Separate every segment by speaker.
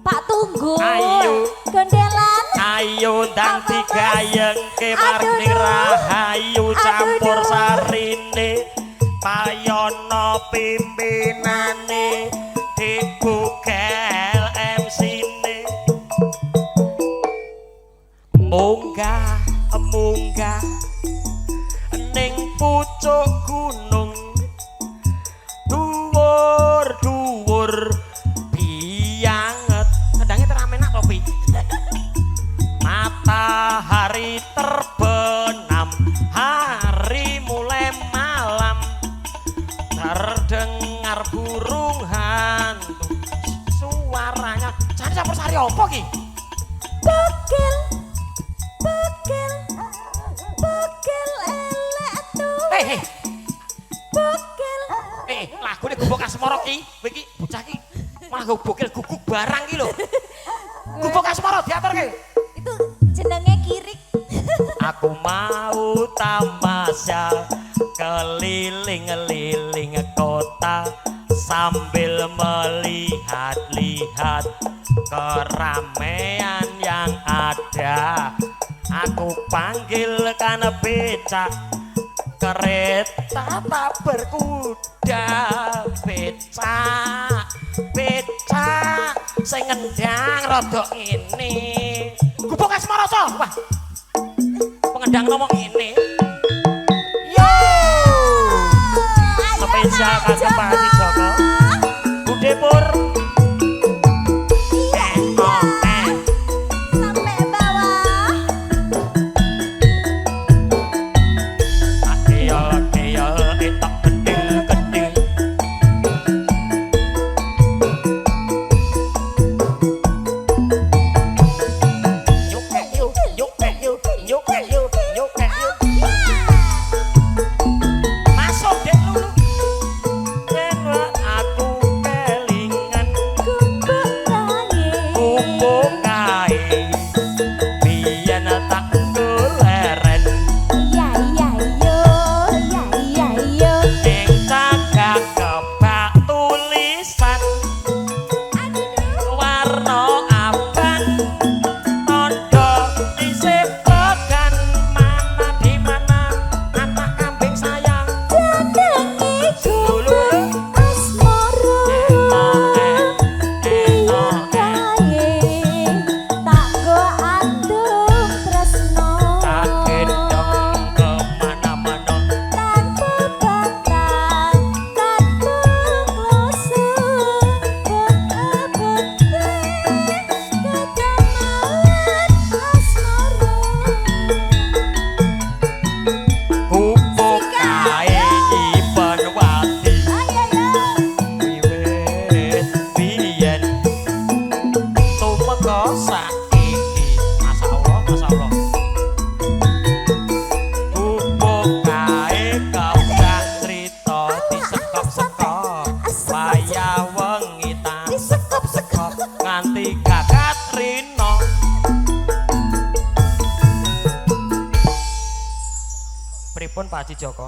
Speaker 1: Pak Tunggu.
Speaker 2: Ayu.
Speaker 1: Gondelan.
Speaker 2: Ayu ndang digayengke marning rahayu campur sarine payono pimpinane dibugel MC-ne munggah ning pucuk gunung dhuwur bianget ngendange teramenak topi matahari terbenam hari mulai malam terdengar burung hantu suaranya cari campur sari apa ki?
Speaker 1: Bugil elek tuh. Bugil.
Speaker 2: Lagu ini gubuk asmoro ki iki bocah ki malah bugil guguk barang ki lho gubuk asmoro diatur ki
Speaker 1: Itu jenenge kirik.
Speaker 2: aku mau tamasya keliling-liling kota sambil melihat-lihat keramaian yang ada. Aku panggilkan becak, kereta tak berkuda. Becak sing ngendang rodok ini. Gubuk Asmaroso, wah pengendang ngomong ini. Yo, spesial kagem Pak Haji Joko, Bude Pur.
Speaker 1: Sampai bawah.
Speaker 2: Ayo, etak kedil. Yuk. Masuk deh lulu. Nengok aku kelingan gubuk kae. Biyen tak doleren. Ning cagak kebak tulisan warna abang tondo isih kogan mana di mana anak kambing sayang tak gendong kemana-mana gubuk kae iben wadi wiwit biyen tumeka saiki masyaallah gubuk kae kabeh crita disekop-sekop wayah wengi tak disekop nganti gagat rino pripun Pak Haji Joko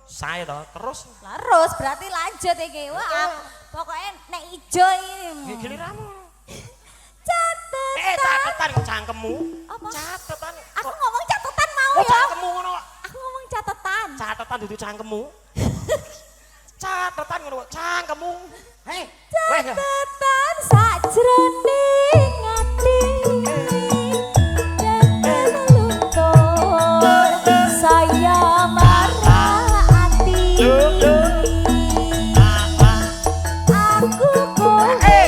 Speaker 2: saya toh terus
Speaker 1: Terus berarti lanjut iki. Wah, pokoknya nek ijo iki.
Speaker 2: giliramu
Speaker 1: Catet.
Speaker 2: catetan cangkemmu
Speaker 1: Apa?
Speaker 2: catetan
Speaker 1: Aku ngomong catetan mau
Speaker 2: oh
Speaker 1: ya.
Speaker 2: cangkemmu ngono kok
Speaker 1: Aku ngomong catetan.
Speaker 2: catetan dudu cangkemmu catetan ngono kok cangkemmu hei
Speaker 1: Catetan sajroning ati. Dan meluntur saya marah ati. Aku kowe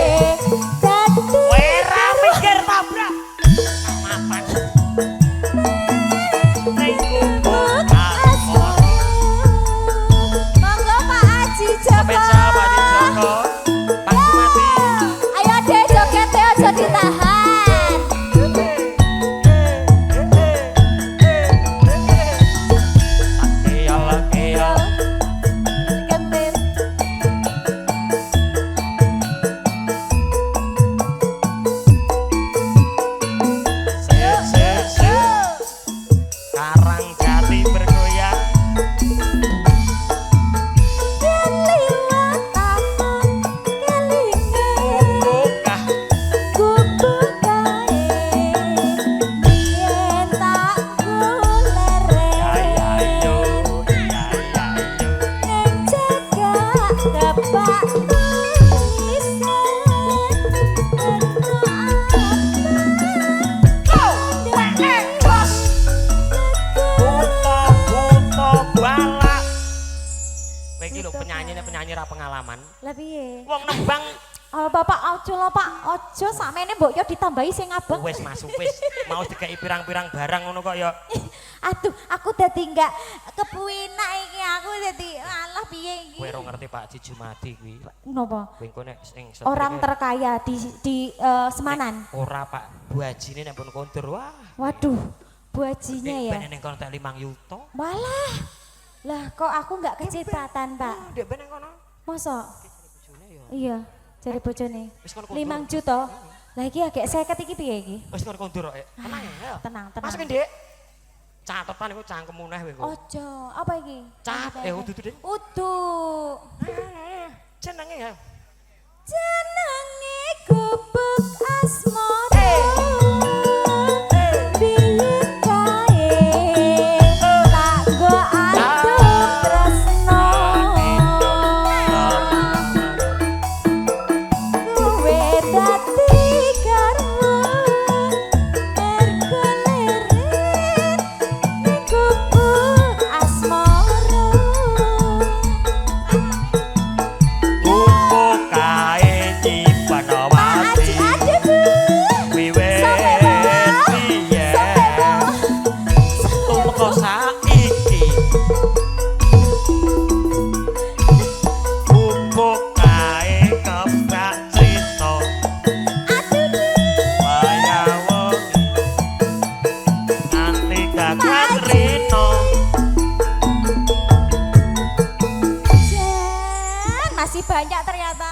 Speaker 1: dadi
Speaker 2: Wera mikir tabrak mapan ning gubuk asmara
Speaker 1: Monggo Pak Haji Joko.
Speaker 2: spesial Pak Haji Joko Pak Sumati
Speaker 1: Ayo deh joget aja ditahan. Bak
Speaker 2: penyanyi ra pengalaman.
Speaker 1: Lah piye?
Speaker 2: Wong nembang.
Speaker 1: Oh, Bapak ojo lho, Pak. Ojo sakmene mbok yo ditambahi sing abang.
Speaker 2: Wis masuk wis. Mau dikeki pirang-pirang barang ngono kok ya.
Speaker 1: Aduh, aku dadi enggak kepuinak iki. Aku dadi alah piye iki.
Speaker 2: Kowe ora ngerti Pak Ji Jumadi kuwi.
Speaker 1: Napa?
Speaker 2: Kowe engko nek sing
Speaker 1: Orang terkaya di Semanan.
Speaker 2: Ora Pak, Bu Hajine nek pun kondur. Wah.
Speaker 1: Waduh, Bu Hajinya ya.
Speaker 2: Ben ning kono tak 5 yuta.
Speaker 1: Malah. Lah kok aku enggak kecipratan, Pak.
Speaker 2: Ndek ben ning kono.
Speaker 1: Mosok? Iya, cari bojone.
Speaker 2: Wis kono
Speaker 1: 5 juta. Lah iki agek 50 iki piye iki?
Speaker 2: Wis kono kondur kok. Tenang ya.
Speaker 1: Tenang.
Speaker 2: Masukin, Dik. Catetan iku cangkemmu neh kowe.
Speaker 1: Ojo, apa iki?
Speaker 2: Udu Dik.
Speaker 1: Udu.
Speaker 2: Jenenge ya.
Speaker 1: Jenenge gubuk asmara. Biyen kae tak go aduh tresno. Kowe dadi karma mergo leren ning gubuk asmara.
Speaker 2: Gubuk kae nyimpen wati. Wiwit biyen. Tumeka saiki. Gubuk kae kebak crita. Wayah nganti gagat rino.
Speaker 1: Jen, masih banyak ternyata.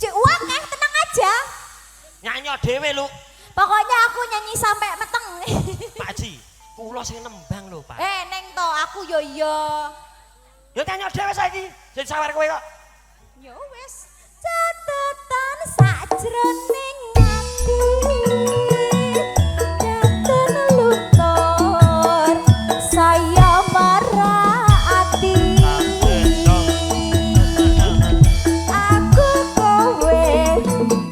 Speaker 1: Cik uang tenang aja.
Speaker 2: Nyanyi dhewe lu.
Speaker 1: Pokoknya aku nyanyi sampai meteng.
Speaker 2: Pak Ji, kula sing nembang lho, Pak.
Speaker 1: Neng to aku yo yo.
Speaker 2: Ya nyanyi dhewe saiki. Jadi sawer kowe kok.
Speaker 1: Yo wis. Catatan sakjroning ati. Daten luntur saya marah ati. Aku kowe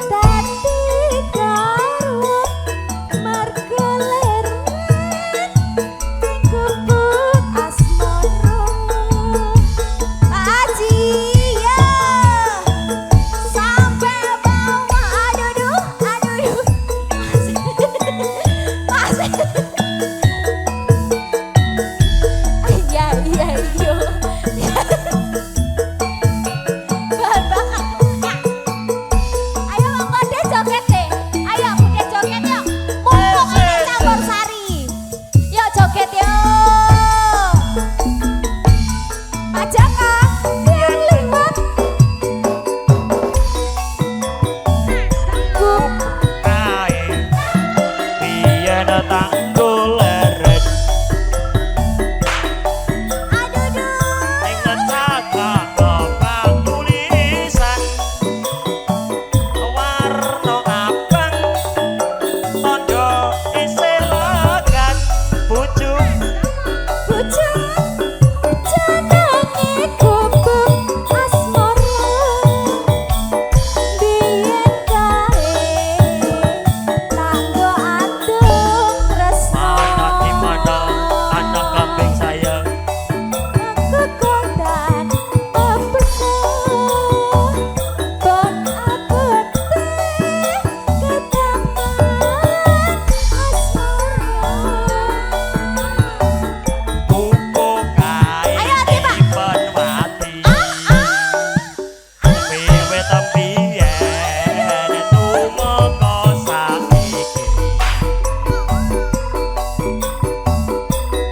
Speaker 1: dadi garwa marga leren ning gubuk asmara. Pak Haji ya sampai bawah aduh Mas iya Bapak ayo Bang Kode joget deh. Ayo Bude joget yuk. Mumpung ada campur sari. Yuk joget yuk. Pak Jaka biar lewat.
Speaker 2: Kae biyen tak doleren ning ngecaka tulisan warna abang tondo isih legan pucuk
Speaker 1: Bujang jenenge gubuk asmara. Biyen kae tanggo adung tresno.
Speaker 2: mana di mana anak kambing sayang
Speaker 1: Kekodan pepesah Bang abete ketaman asmara.
Speaker 2: gubuk kae
Speaker 1: Ayo, Ati, Pak.
Speaker 2: nyimpen wati wiwit biyen tumeka saiki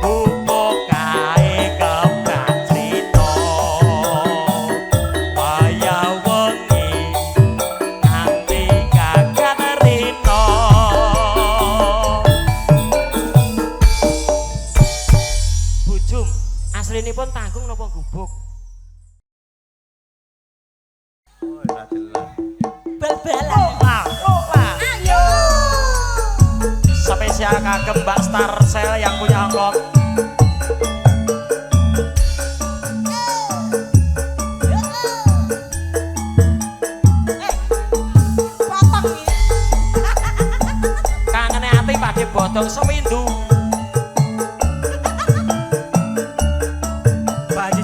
Speaker 2: gubuk kae kebak crita wayah wengi nganti gagat rino. Bujum, aslinipun tanggung napa gubuk?
Speaker 1: Bal-balan. Ayo.
Speaker 2: Spesial kagem Mbak Star Cell yang punya angkot.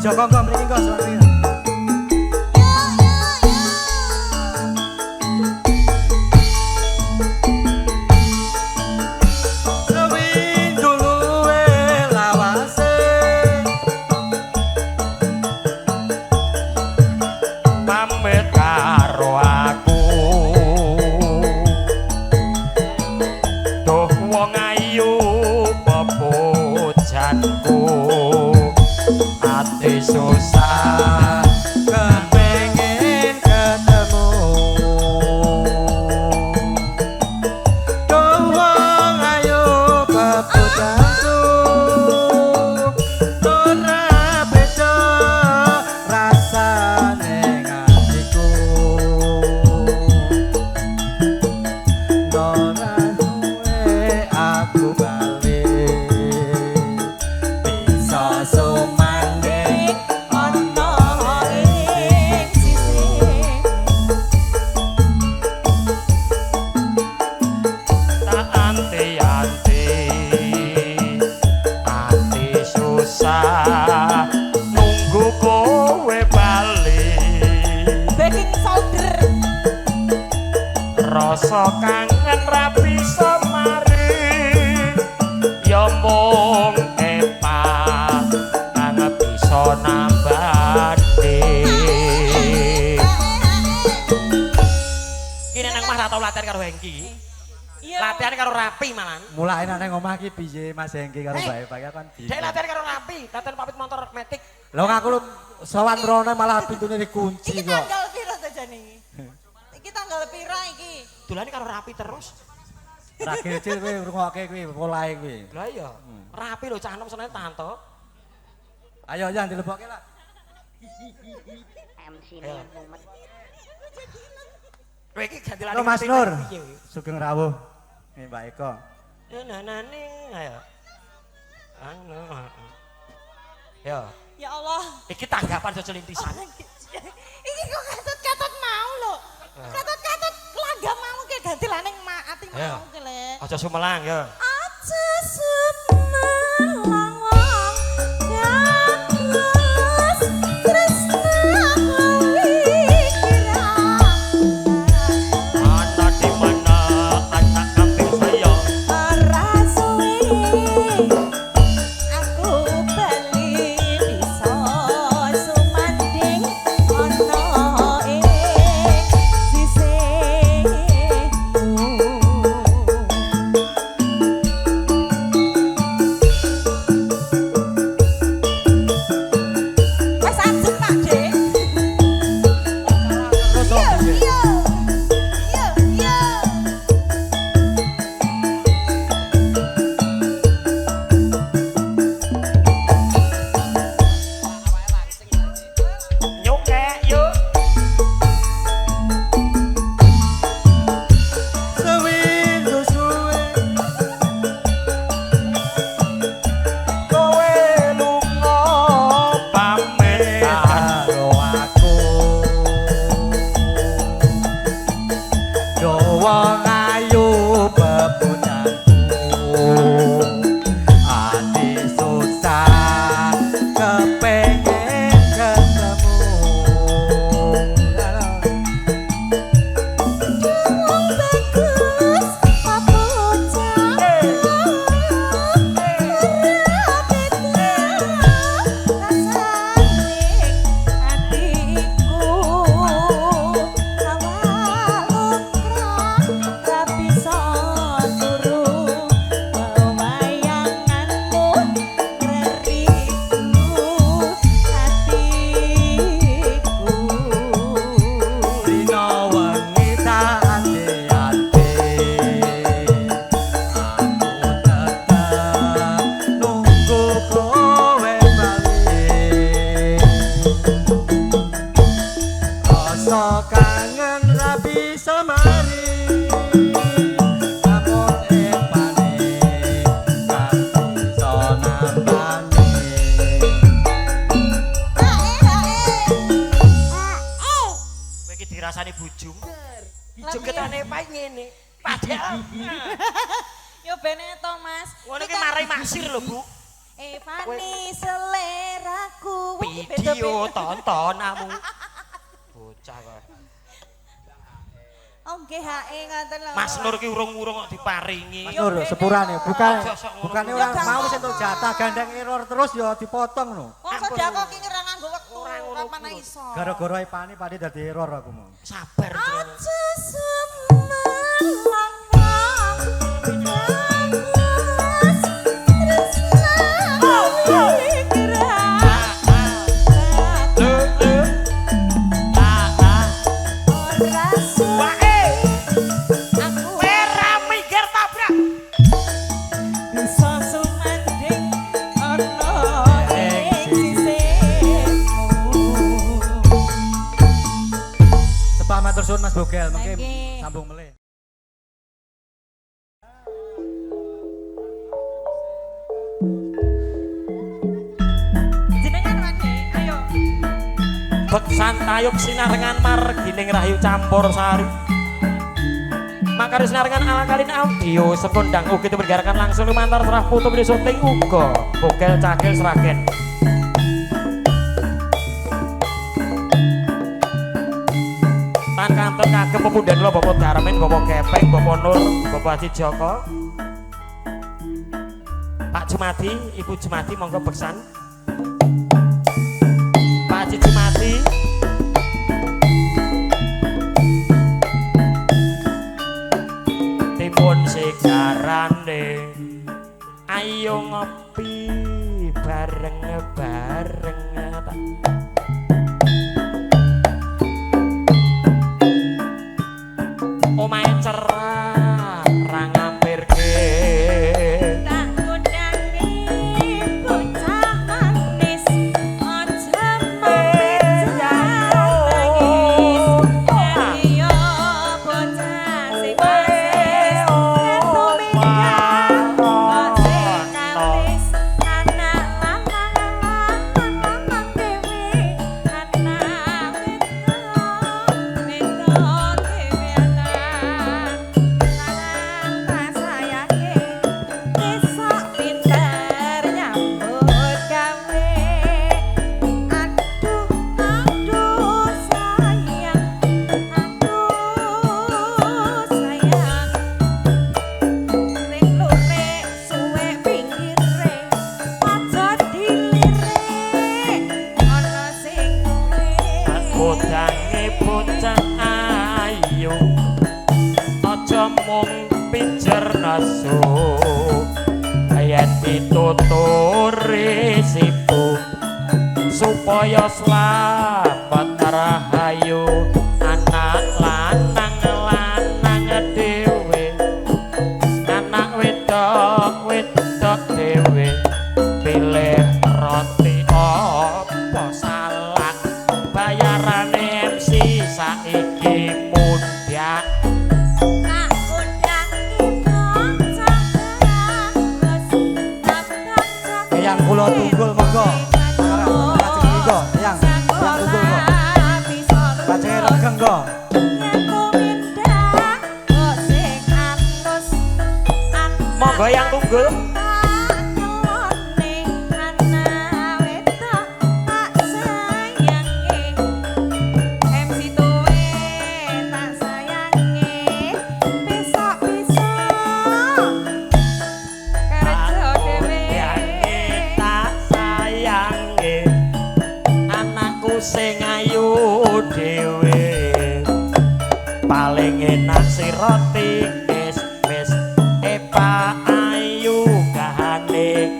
Speaker 3: Aja kongko mriki kok suwati.
Speaker 2: Pamit karo aku duh wong ayu pepujanku ati susah
Speaker 3: Kepengin ketemu Duh wong ayu pepujanku Ora beda rasane ngatiku Ora duwe aku balik Bisa sumanding ana ing sisih
Speaker 2: tak anti-anti ati susah nunggu kowe bali
Speaker 1: Baking powder.
Speaker 2: rasa kangen ra bisa mari ya mung epat kang bisa nambani kene nang mah ra tau latihan karo Hengki
Speaker 1: Iya.
Speaker 2: latihan karo Rapi malan
Speaker 3: mulai nang omah iki piye Mas Hengki karo Mbak Eva kan
Speaker 2: Dek latihan karo Rapi latihan pamit motor metik
Speaker 3: lho aku lu sowan rono malah pintune dikunci
Speaker 1: Iki
Speaker 3: kok
Speaker 1: tanggal piro to jane iki? Iki tanggal piro iki?
Speaker 2: dolane karo Rapi terus
Speaker 3: terakhir cil kowe ngrungokke kuwi polahe kuwi
Speaker 2: lah iya Rapi lho cah enom senene tanto
Speaker 3: ayo jan dilebokke lah
Speaker 4: MC
Speaker 2: Ayo.
Speaker 4: Mumet.
Speaker 2: kowe iki ganti lari
Speaker 3: Halo Mas Nur Sugeng rawuh nih Mbak Eko
Speaker 2: nane ayo anu ya
Speaker 1: Ya Allah.
Speaker 2: iki tanggapan aja lintisan
Speaker 1: Iki kok katut-katut mau lho. Katut-katut langgam mau ke ganti laning ati
Speaker 2: Ayo.
Speaker 1: mau ke le.
Speaker 2: aja sumelang ya
Speaker 1: Aja semelang wong gabus tresna kira.
Speaker 2: ana di mana anak kambing saya
Speaker 1: Ora suwe aku bali bisa sumanding ana ing sisihku. Wes ajeng Pak Dik.
Speaker 3: terus
Speaker 1: Iya,
Speaker 3: opo sih?
Speaker 1: iya. Iya, iya.
Speaker 2: nyukek yuk
Speaker 3: Sewindu suwe
Speaker 2: kowe lunga pamit
Speaker 3: karo aku Yo wong ayu bepunanku ati susah kepengin ketemu
Speaker 1: Wong bagus apa
Speaker 3: Dina wengi tak ati-ati aku tetep nunggu kowe balik rasa kangen ra bisa mari namun epane kan bisa nambani
Speaker 2: kowe iki dirasani bujum jogetane pae ngene padahal
Speaker 1: Yo bene to Mas.
Speaker 2: ngono iki marai masir lho Bu
Speaker 1: Evani selera seleraku.
Speaker 2: Video tontonamu. Bocah kok.
Speaker 1: Oh nggih hae ngoten lho.
Speaker 2: Mas Nur ki urung-urung kok diparingi.
Speaker 3: Mas Nur sepurane bukan
Speaker 2: Aja sok ngono.
Speaker 3: bukane ora mau wis entuk jatah gandeng error terus ya dipotong no.
Speaker 1: Wong sedekah ki ora nganggo wektu.
Speaker 2: Ora ngono
Speaker 1: Kapan
Speaker 2: kuwi.
Speaker 1: iso.
Speaker 3: Gara-gara ipane padi dadi error aku mau.
Speaker 2: Sabar, Bro.
Speaker 1: Aja semelang.
Speaker 3: Matur suwun Mas Bogel, mengke
Speaker 1: Nggih.
Speaker 3: sambung melih.
Speaker 1: Jenengan wae, ayo.
Speaker 2: Beksan tayub sinarengan margining rahayu campur sari. Makari sinarengan ala kalin audio sekondang ugi dipergarakan langsung lumantar serah putu video syuting uga Bogel Cakil Sragen. Tan kantor kagem pemudan lo Bapak Darmin, Bapak Kepeng, Bapak Nur, Bapak Haji Joko, Pak Jumadi, Ibu Jumadi monggo beksan. Pak Haji Jumadi, timun segarane, ayo ngopi bareng-bareng. Omahe cerah ra ngampirke
Speaker 1: Tak kundangi bocah manis aja nangis. Ayo bocah sing manis entu minggah kok sing kalis anak lanang dewe anak wedok dewe anak tangan sayake esok pinter nyambut gawe aduh sayang ring lurik suwe pinggire aja dilirik ana sing
Speaker 2: kodange bocah ayu aja mung pijer nasu yen dituturi siku supaya slamet rahayu anak lanang dhewe anak wedok dhewe pilih roti apa salak bayarane MC saiki mundhak
Speaker 1: tak kundangi bocah bagus tak
Speaker 3: Eyang kula tunggul monggo. Lajeng monggo, Eyang. Eyang tunggul kok. Lajeng regeng kok.
Speaker 2: monggo yang tunggul tak sayange anakku sing ayu dhewe paling enak si roti wis epa ayu kahane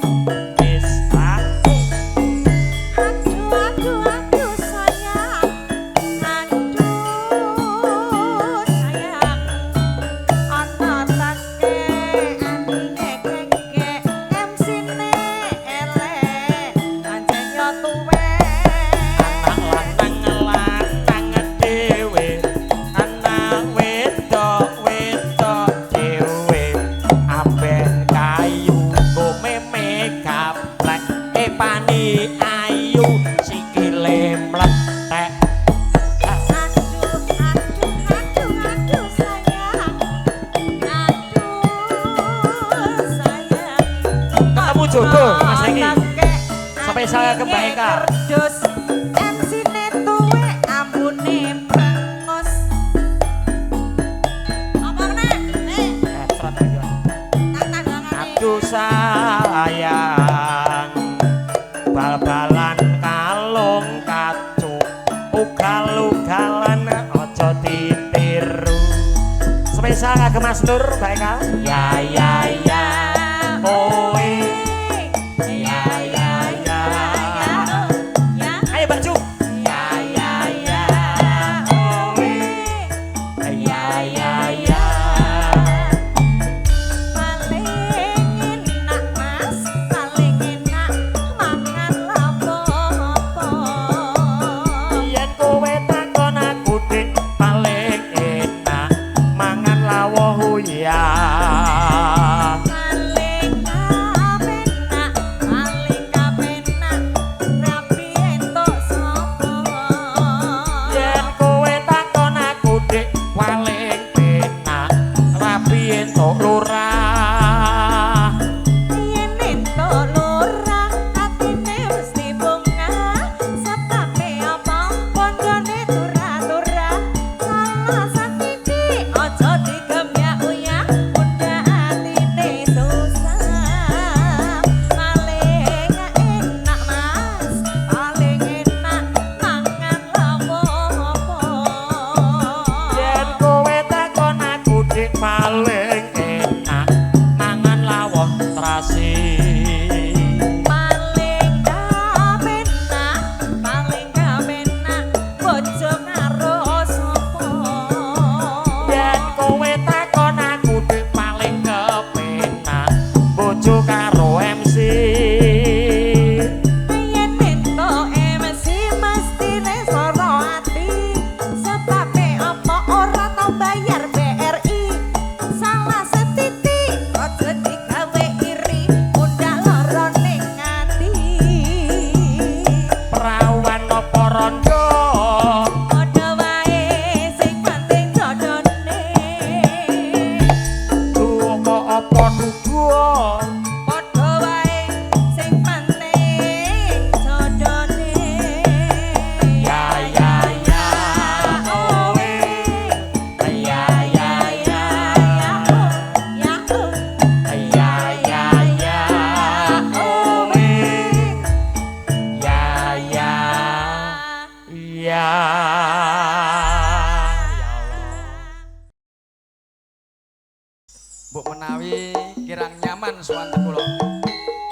Speaker 2: wis aku
Speaker 1: Aduh sayang, ana take anine kengke MC-ne elek pancen yo tuwe
Speaker 2: anak lanang dhewe spesial kagem Mbak Eka.
Speaker 4: Kerdus ensine tuwe ambune brengos. Apa meneh?
Speaker 2: Serat aja. Aduh sayang bal-balan kalung kacu ugal-ugalan aja ditiru. Spesial kagem Mas Nur Mbak Eka. Ya ya ya. Kowe ya ya ya. Ayo Mbak Ju. Ya ya ya. Kowe ya ya ya.
Speaker 4: Paling enak Mas, paling enak mangan lapo-lapo.
Speaker 2: Yen kowe takon aku dik paling enak mangan lawuh ya.
Speaker 4: Paling kapenak rapi entuk sapa.
Speaker 2: Yen kowe takon aku dik paling enak rapi entuk lurah.
Speaker 4: Yen entuk lurah atine mesti bungah. Sepape apa pondone turah-turah. Salah sakiti aja digembyak-uyah. Bunda atine susah. Paling enak Mas, paling enak mangan lapo-lapo.
Speaker 2: Yen kowe takon aku dik paling enak mangan lawuh terasi.
Speaker 4: Paling kapenak bojo karo sapa.
Speaker 2: Yen kowe takon aku dik paling kepenak bojo karo MC.
Speaker 4: Yen entuk mesti mestine swara ati. Sepape apa ora tau bayar BRI. Salah setitik aja digawe iri. Undang lara ning ati.
Speaker 2: Perawan apa rondo
Speaker 4: Padha wae sing penting jodone.
Speaker 2: tuwa apa duduh.
Speaker 4: Padha wae sing penting jodone.
Speaker 2: Ya ya ya kowe ya ya ya
Speaker 4: ya
Speaker 2: ya ya ya kowe ya ya ya.
Speaker 3: Mbok menawi kirang nyaman suwanten kula.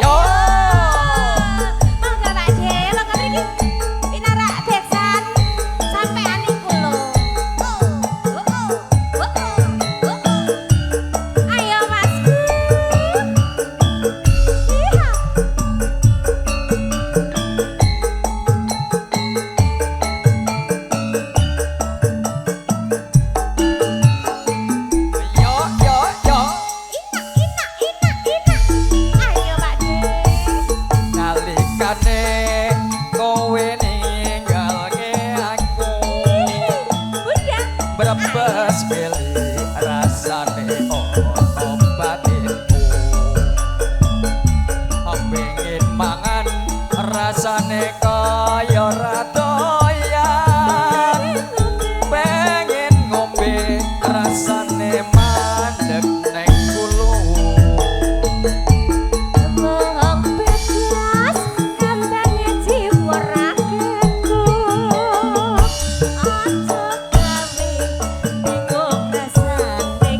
Speaker 3: Yo.
Speaker 1: Mangga Pak Je, mangga mriki. Pinarak besan sampean iku lho. Ayo Masku. Iya.
Speaker 3: Yo yo yo.
Speaker 1: Inak. Ayo Pak Je.
Speaker 3: Nalikane kowe ninggalke aku.
Speaker 1: Bunda.
Speaker 3: Brebes pilih rasane ono batinku. Pengin mangan rasane kaya ra doyan. Pengen ngombe rasane mandeg neng kulu.
Speaker 1: Wong bebas kambange jiwa rakyatku. Aja gawe bingung rasane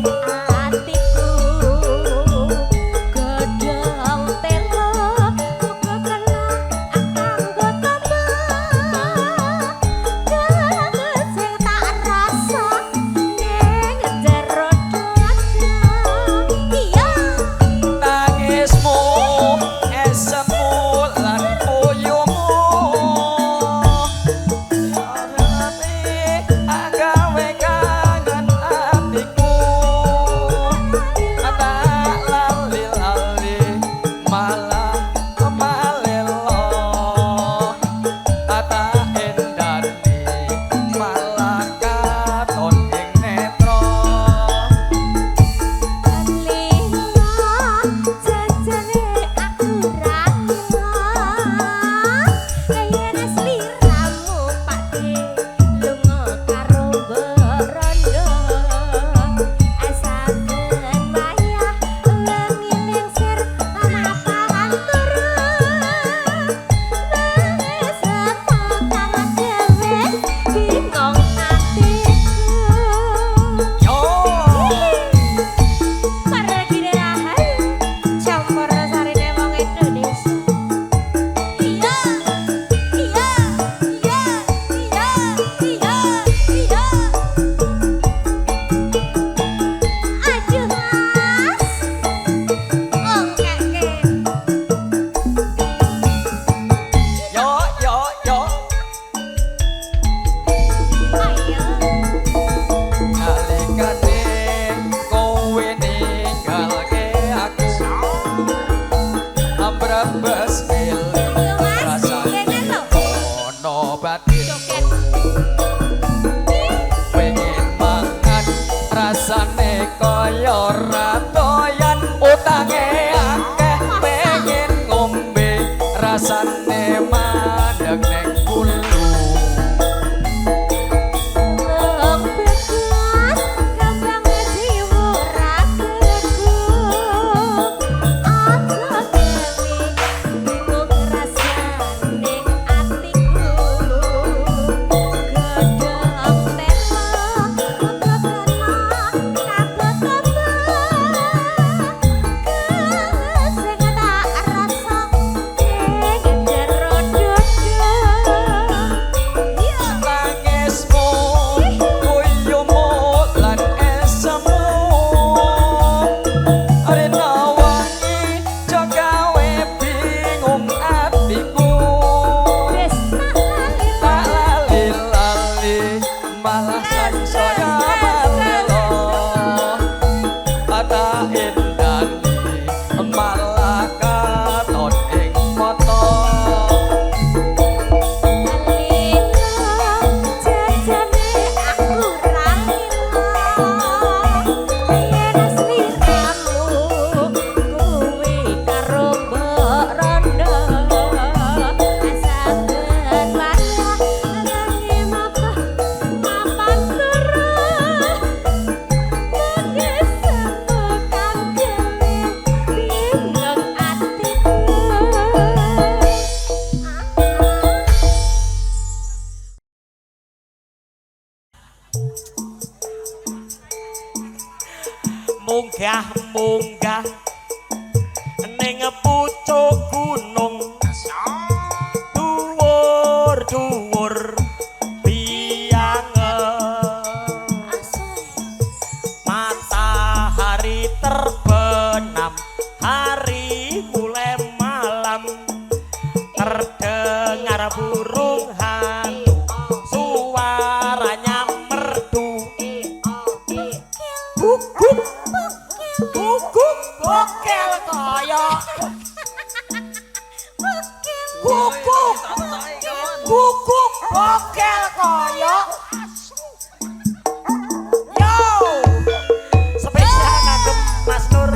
Speaker 5: malah sangsaya marelo ada indani malah katon ing mata
Speaker 2: munggah ning pucuk gunung dhuwur biang matahari terbenam hari mulai malam terdengar burung hantu suaranya merdu guguk guguk bokel kaya guguk guguk bokel kaya yo spesial kagem Mas Nur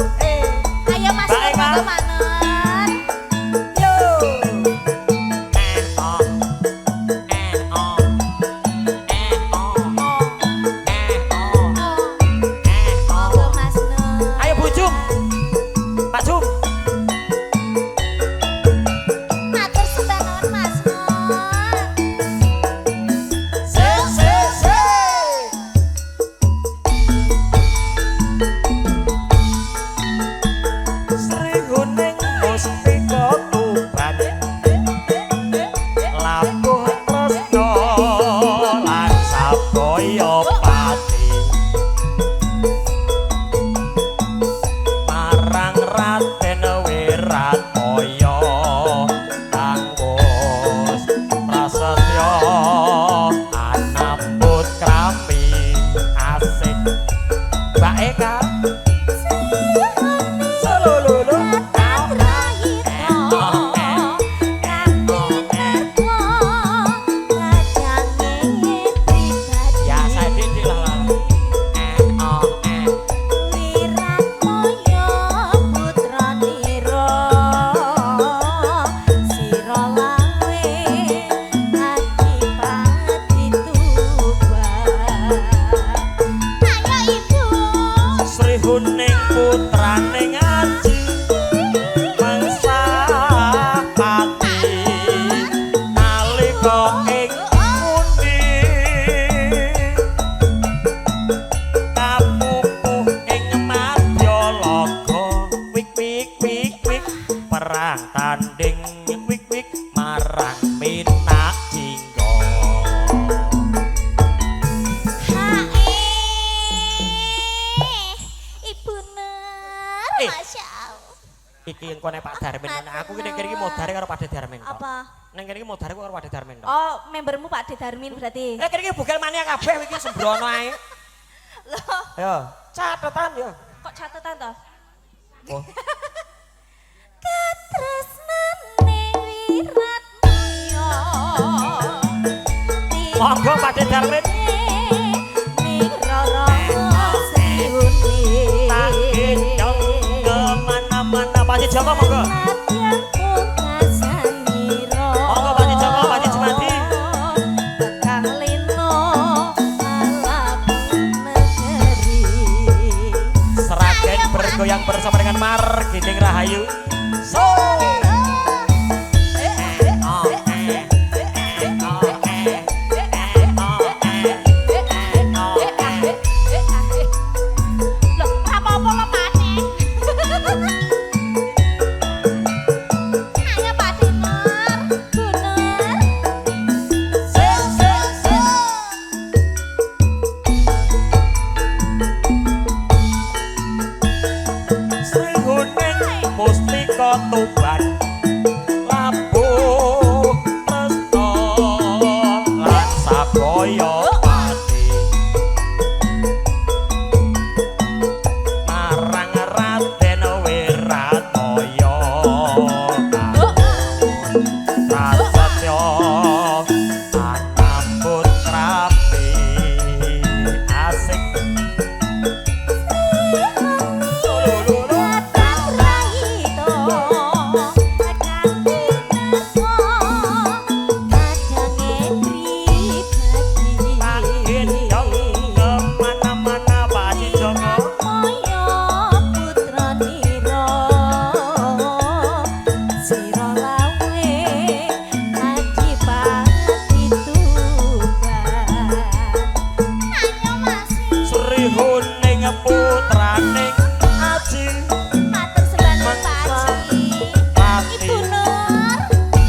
Speaker 1: Ayo Mas
Speaker 2: Baik, Mas.
Speaker 1: Nur manen.
Speaker 2: yo
Speaker 1: Monggo Mas Nur.
Speaker 2: ayo Bu Jum Pak Jum
Speaker 1: Matur sembah nuwun Mas Nur.
Speaker 2: se Sri Guning Mustika Tuban Labuh Tresna lan Sabaya Pati marang Raden Wiratmaya kanggus prasetya anambut krami asik Mbak Eka Solololo ya saya didik lah Sri Huning putrane ngaji mangsa pati nalika ing pundi kapupuh ing madya laga wik wik wik wik perang tanding wik wik marang Minak Jingga
Speaker 1: Ibu Nur,
Speaker 2: Eh.
Speaker 1: Masya Allah.
Speaker 2: iki engko nek Pak Darmin aku ki ning kene iki modare karo Pak Darmin kok
Speaker 1: Apa?
Speaker 2: ning kene iki modare karo Pak Darmin kok
Speaker 1: Oh, membermu Pak De Darmin berarti.
Speaker 2: kene iki bugel mania kabeh iki sembrono ae
Speaker 1: Loh,
Speaker 2: yo catetan yo
Speaker 1: kok catetan toh?
Speaker 2: oh
Speaker 1: Katresnane Wiratmaya.
Speaker 2: monggo Pak Darmin
Speaker 1: Ning Rara Sri Huning.
Speaker 2: tak gendong kemana-mana Pak Joko monggo
Speaker 1: Nadyan pungkasanira.
Speaker 2: Monggo, Pak Joko, Pak Jumadi.
Speaker 1: Bekang lino malapun negeri.
Speaker 2: Seragen bergoyang bersama dengan Margining Rahayu so
Speaker 1: Loh, apa-apa lo maneh. Ayo Pak Dinur, Bu Nur.
Speaker 2: Sri Huning Mustika Tuban janing aji
Speaker 1: Matur sembah Pak Haji.
Speaker 2: pati
Speaker 1: Ibu Nur,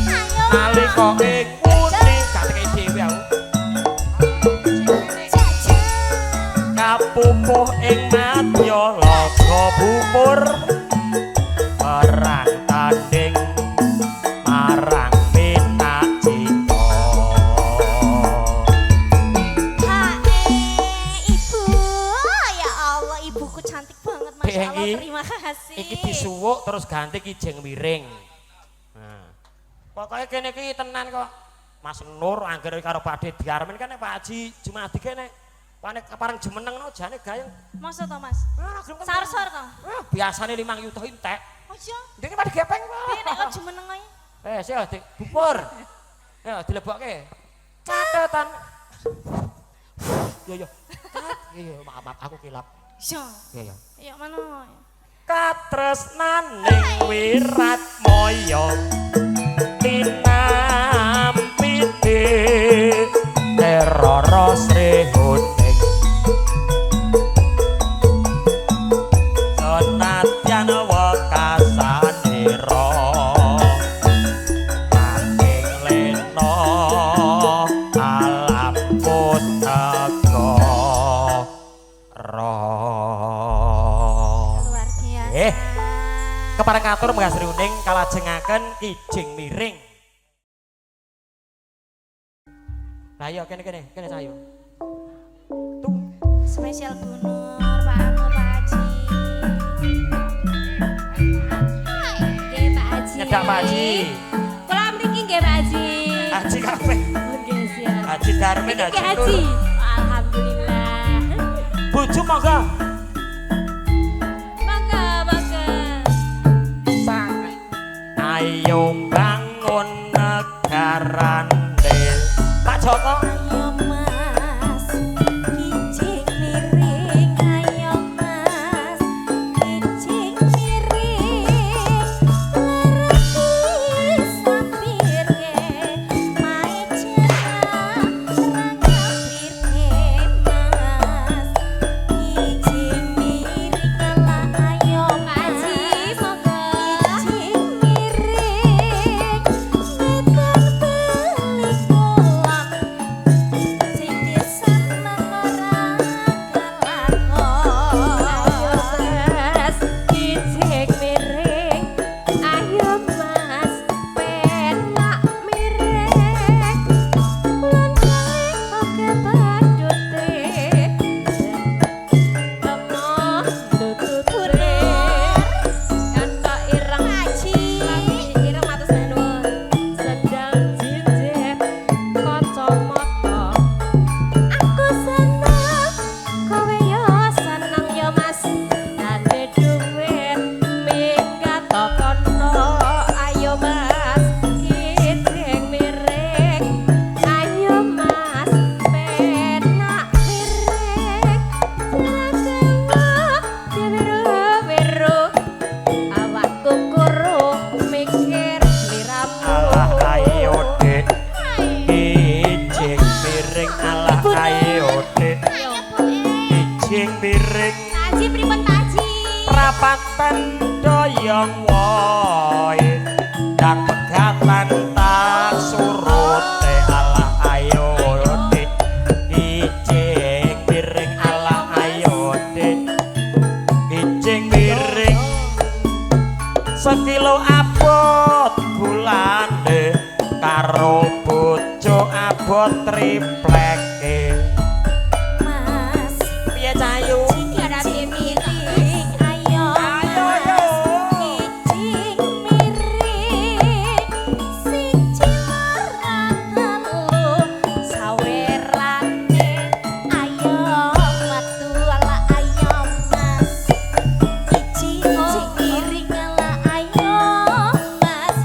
Speaker 1: ayo.
Speaker 2: nalika iku gateke dhewe aku
Speaker 1: Jajan.
Speaker 2: kapupuh ing madya laga bubur perang tanding marang minak cita
Speaker 1: Ibu. Ya Allah, ibuku cantik banget. Masya Allah,
Speaker 2: Iki-
Speaker 1: terima kasih.
Speaker 2: iki disuwuk terus ganti kijeng miring nah pokoknya kene iki tenan kok Mas Nur angger karo Pak De diarmen kan Pak Haji Jumadi kene panek parang jemeneng no jane gayeng
Speaker 1: Maksud to, Mas?
Speaker 2: gelem kan
Speaker 1: Sar-sar to?
Speaker 2: biasane 5 yuta entek
Speaker 1: Oh iya.
Speaker 2: ndek pada gepeng
Speaker 1: Piye nek kok jumeneng ae?
Speaker 2: sih bubur ya dilebokke catetan yo yo yo maaf aku kilap
Speaker 1: Iya.
Speaker 2: yo yo
Speaker 1: Ya mana?
Speaker 2: katresnaning wirat moyo tinampite teroro srihuning senadyan wekasanira nanging lena alam putaka
Speaker 1: Luar biasa.
Speaker 2: kepareng katur Mbah Sri Uning kalajengaken kijing miring. Lah iya kene sayo. Tuh,
Speaker 1: Spesial Bu Nur, Pak Nur, Pak Haji. Nggih, Pak Haji.
Speaker 2: nyedak Pak Haji.
Speaker 1: Kula mriki nggih, Pak Haji.
Speaker 2: Haji kabeh.
Speaker 1: Oh, nggih, siap.
Speaker 2: Haji Darmin,
Speaker 1: Niki
Speaker 2: Haji
Speaker 1: Haji.
Speaker 2: Nur.
Speaker 1: Alhamdulillah.
Speaker 2: Bojo monggo.
Speaker 1: Mangga, mangga.
Speaker 2: Ayo bangun negarane. Pak Joko.
Speaker 1: Ayo Mas, kijing miring. Ayo Mas, kijing miring. Leraki sampirke, mae cerah serang ngapirke Mas. Kijing miring ala ayo Haji, monggo. Kijing miring, ngetan beli kolam. Sing diseneng ora kelakon. Ayo Mas, kijing miring. Ayo Mas, penak miring. Lan oke badute. Lemah tututure. Entok ireng Haji. Ireng matur nuwun. Sedang jijet kacamata. Aku seneng, kowe yo seneng yo Mas. Ade duit minggat kono. Ayo Mas, kijing miring. Ayo Mas, penak miring. Lagewak dibiru-biru. Awakku kuru mikir liramu.
Speaker 2: Alah ayo Dik. Kijing miring alah ayo Dik.
Speaker 1: Ayo Bu.
Speaker 2: Kijing miring
Speaker 1: Haji pripun Pak Haji?
Speaker 2: rapatan doyong woy dan pegatan tak surute alah ayo Dik. Kijing miring alah ayo Dik. Kijing miring sekilo abot gulane karo bojo abot tripleke
Speaker 1: Mas,
Speaker 2: piye cayu
Speaker 1: kijing miring. Ayo
Speaker 2: Ayo,
Speaker 1: Mas,
Speaker 2: ayo.
Speaker 1: kijing miring. Siji loro telu sawerane. Ayo metu ala ayo Mas. Kijing miring ala ayo Mas.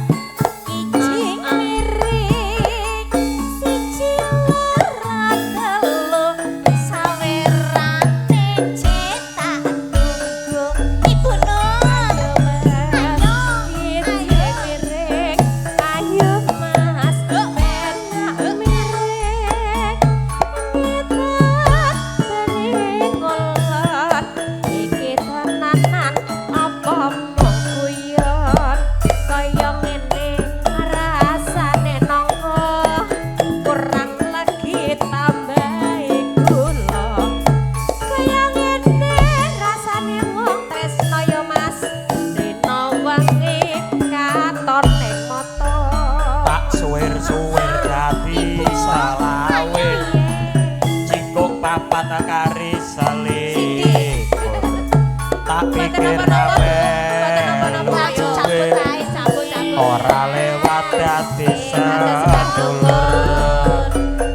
Speaker 1: Kijing miring. Siji loro telu sawerane.
Speaker 2: kari selikur tak pikir ora lewat dadi sedulur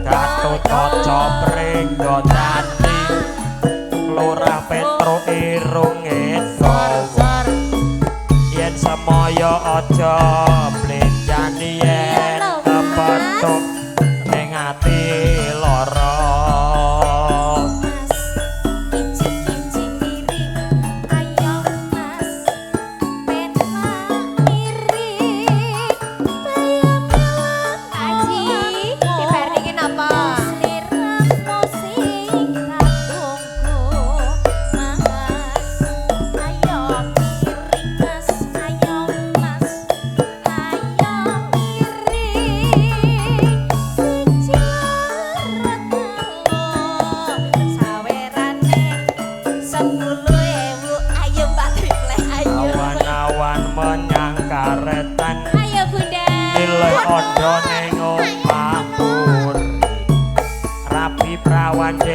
Speaker 2: Gatut Kaca Pringgo Dadi Lurah Petro irunge dawa yen semaya aja blenjani yen kepethuk ning ati lara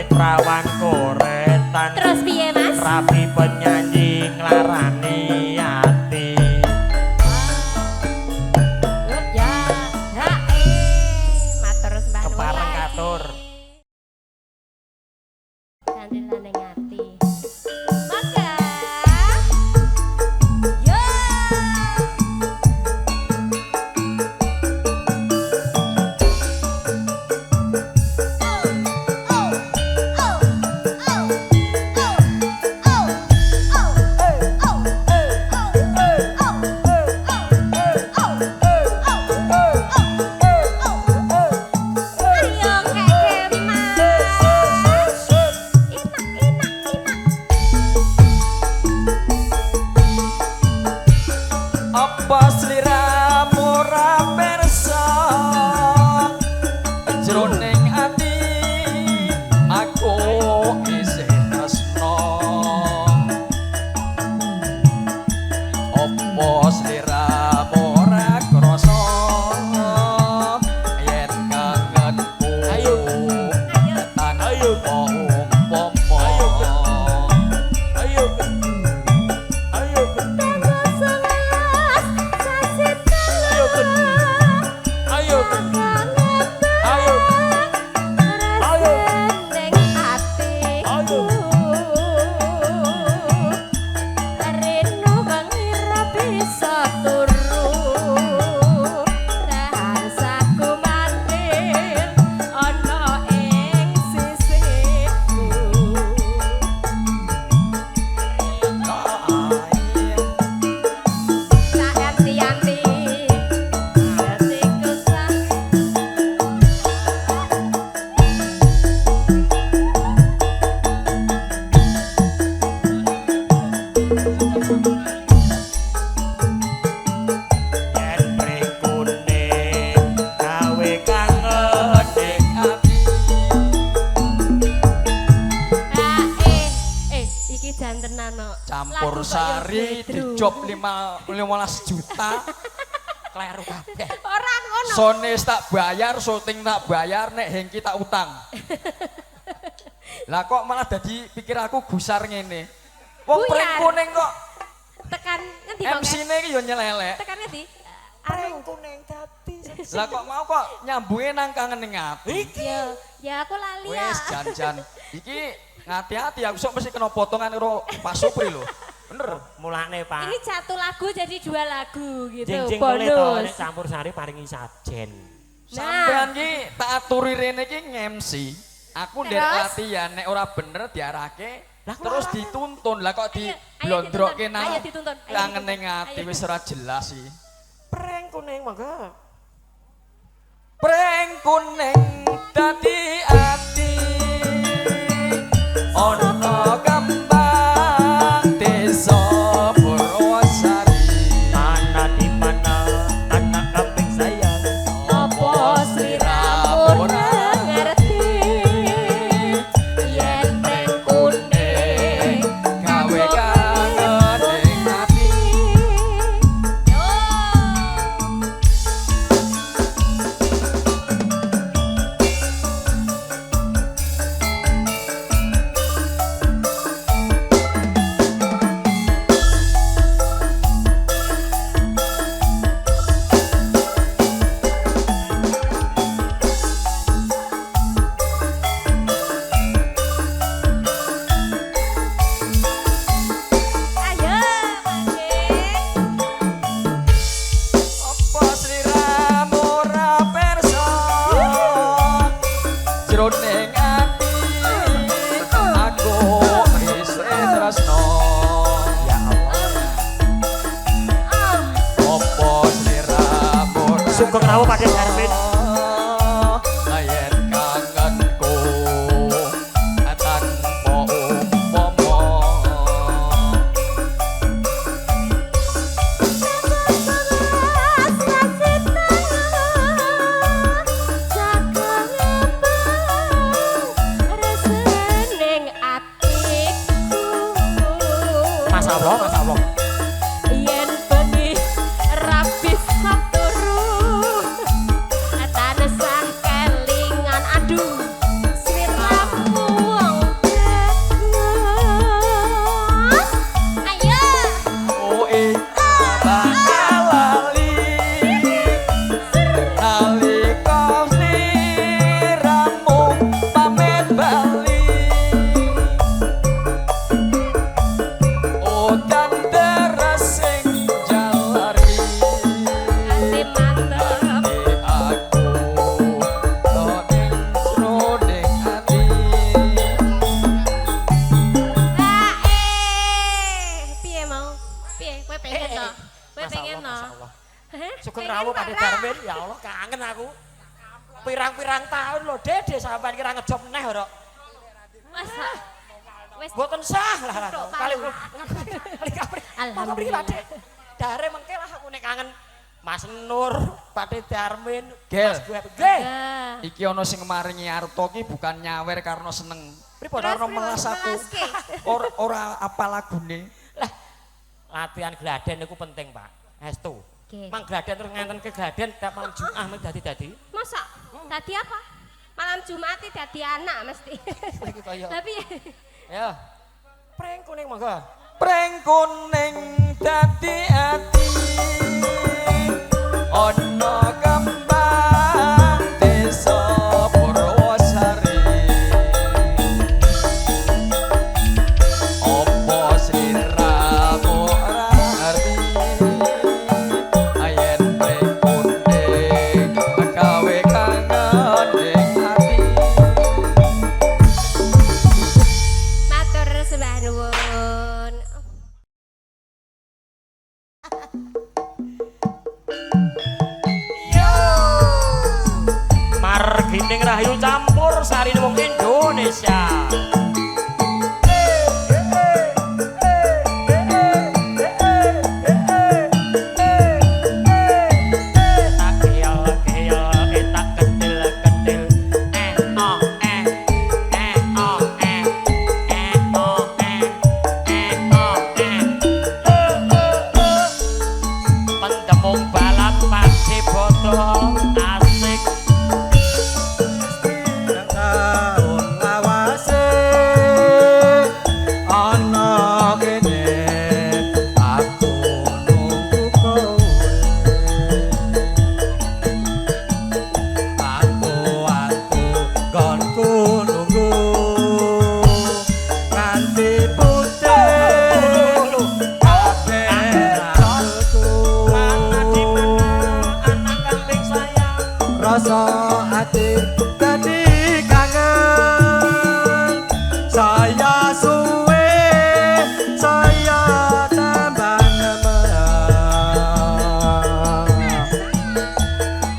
Speaker 2: prawan koretan
Speaker 1: terus piye Mas?
Speaker 2: Rapi penyanyi nglarani ati
Speaker 1: Ya, matur sembah nuwun.
Speaker 2: kepareng katur
Speaker 1: Kandilan ning ati. Maka yo
Speaker 5: apa sliramu ora pirsa jroning ati aku isih tresno apa sliramu ora krasa yen kangenku
Speaker 2: Ayo.
Speaker 5: tetan
Speaker 2: Ayo.
Speaker 5: umpama
Speaker 2: ayo ayo ayo ayo ayo
Speaker 1: ning atiku renu kang ira bisa turu rahasaku mantil ana ing sisihku tak anti-anti hatiku
Speaker 2: yen pringkune gawe kangen ning ati
Speaker 1: iki jan tenan no.
Speaker 5: campur
Speaker 1: Lagu kok
Speaker 5: sari
Speaker 1: yo
Speaker 5: dijob 15 juta
Speaker 2: kleru kabeh
Speaker 1: ora ngono.
Speaker 5: Sones tak bayar, syuting tak bayar, nek Hengki tak utang. Lah kok malah dadi pikir aku gusar ngene. Wong
Speaker 1: Buyar.
Speaker 5: pring kuning kok
Speaker 1: Tekan ngendi Bang?
Speaker 5: MC-ne iki yo nyelelek.
Speaker 1: Tekan ngendi?
Speaker 2: pring kuning dadi
Speaker 5: Lah kok mau kok nyambunge nang kangen ning ati.
Speaker 1: Ya aku lali ya.
Speaker 5: Wes jan-jan. Iki ngati-ati aku sok mesti kena potongan karo Pak Supri lho. Bener.
Speaker 2: mulane Pak
Speaker 1: Ini satu lagu jadi 2 lagu gitu.
Speaker 2: jing-jing boleh to
Speaker 1: Bonus.
Speaker 2: nek campur sari paringi sajen
Speaker 5: Sampean ki tak aturi rene ki nge-MC. Aku ndek
Speaker 1: Terus?
Speaker 5: latihan nek ora bener diarake
Speaker 2: Lah, kok
Speaker 5: terus
Speaker 2: ora?
Speaker 5: dituntun. Lah kok
Speaker 1: Ayo,
Speaker 5: diblondrokke
Speaker 1: dituntun.
Speaker 5: nang
Speaker 1: Ayo dituntun. Ayo
Speaker 5: kangen
Speaker 1: dituntun.
Speaker 5: ning ati
Speaker 1: Ayo
Speaker 5: wis ora jelas sih.
Speaker 2: pring kuning mangga
Speaker 5: Preng kuning dadi ati ono kembang desa Purwosari
Speaker 2: ana di mana anak kambing sayang
Speaker 1: Apa sliramu ora ngerti yen pring kuning
Speaker 5: gawe kangen ning ati
Speaker 1: Yo.
Speaker 2: Sugeng rawuh Pakde Darmin.
Speaker 5: Yen kangenku tanpa umpama
Speaker 2: Mas Allah.
Speaker 1: Yen bengi rapi saturu tanesah kelingan aduh sliramu wong bagus ayo
Speaker 5: kowe bakal lali nalika sliramu pamit bali udan deres sing jalari
Speaker 1: ati mantep
Speaker 5: aku loning srodeng ati
Speaker 1: piye mau piye kowe pengen to kowe
Speaker 2: Mas
Speaker 1: pengen
Speaker 2: Allah,
Speaker 1: to
Speaker 2: Mas Allah.
Speaker 1: Heh,
Speaker 2: Sugeng
Speaker 1: pengen
Speaker 2: rawuh
Speaker 1: Pak
Speaker 2: Pakde
Speaker 1: Ra?
Speaker 2: Darmin. Ya Allah kangen aku. Pirang-pirang tahun lho Dede sampean kira ngejob neh ora.
Speaker 1: Masa wis
Speaker 2: Mboten sah lah.
Speaker 1: Tok,
Speaker 2: Kali
Speaker 1: Pak.
Speaker 2: kapri.
Speaker 1: Alhamdulillah.
Speaker 2: Dare mengke lah aku nek kangen Mas Nur, Pakde Darmin,
Speaker 5: Gel.
Speaker 2: Mas gue. Nggih.
Speaker 1: Nah,
Speaker 5: iki ana sing maringi arta ki bukan nyawer karena seneng
Speaker 2: Pripun?
Speaker 5: karena melas aku
Speaker 1: melaske.
Speaker 5: ora apa lagune
Speaker 2: Lah latihan gladen niku penting, Pak. Estu.
Speaker 1: Nggih.
Speaker 2: Mang gladen terus ngenten ke gladen tiap malam Jumat mesti dadi-dadi.
Speaker 1: Masa? Tadi apa? Malam Jumat iki dadi anak mesti.
Speaker 2: Iki kaya.
Speaker 1: Tapi
Speaker 2: Ya. Prank kuning monggo.
Speaker 5: preng kuning dadi ati ana kembang desa Purwosari opo sliramu ora ngerti ayen preng kuning gawe kangen ning ati
Speaker 1: matur sembah nuwun.
Speaker 2: Margining Rahayu campur sari wong Indonesia. Tak keol-keol, tak kedil-kedil. Oh, oh, Pendemung balap Pakde botol asik.
Speaker 3: Taun lawase ana kene aku nunggu kowe aku konku nunggu nganti putih kabeh rambutku
Speaker 2: Mana di mana anak kambing sayang?
Speaker 3: rasa ati tadi kangen saya suwe saya tambah nemerang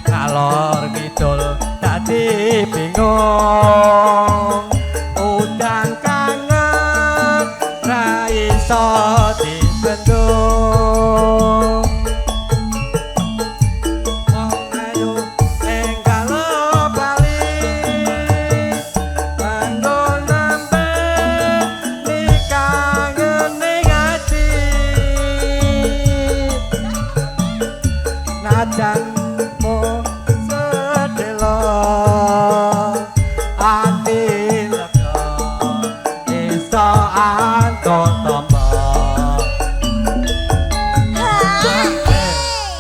Speaker 3: ngalor ngidul tadi bingung udan kangen ra iso dibendung wong ayu enggal bali kanggo nambah nikangen ning ati najan mung sedelo ati lega iso anton tombo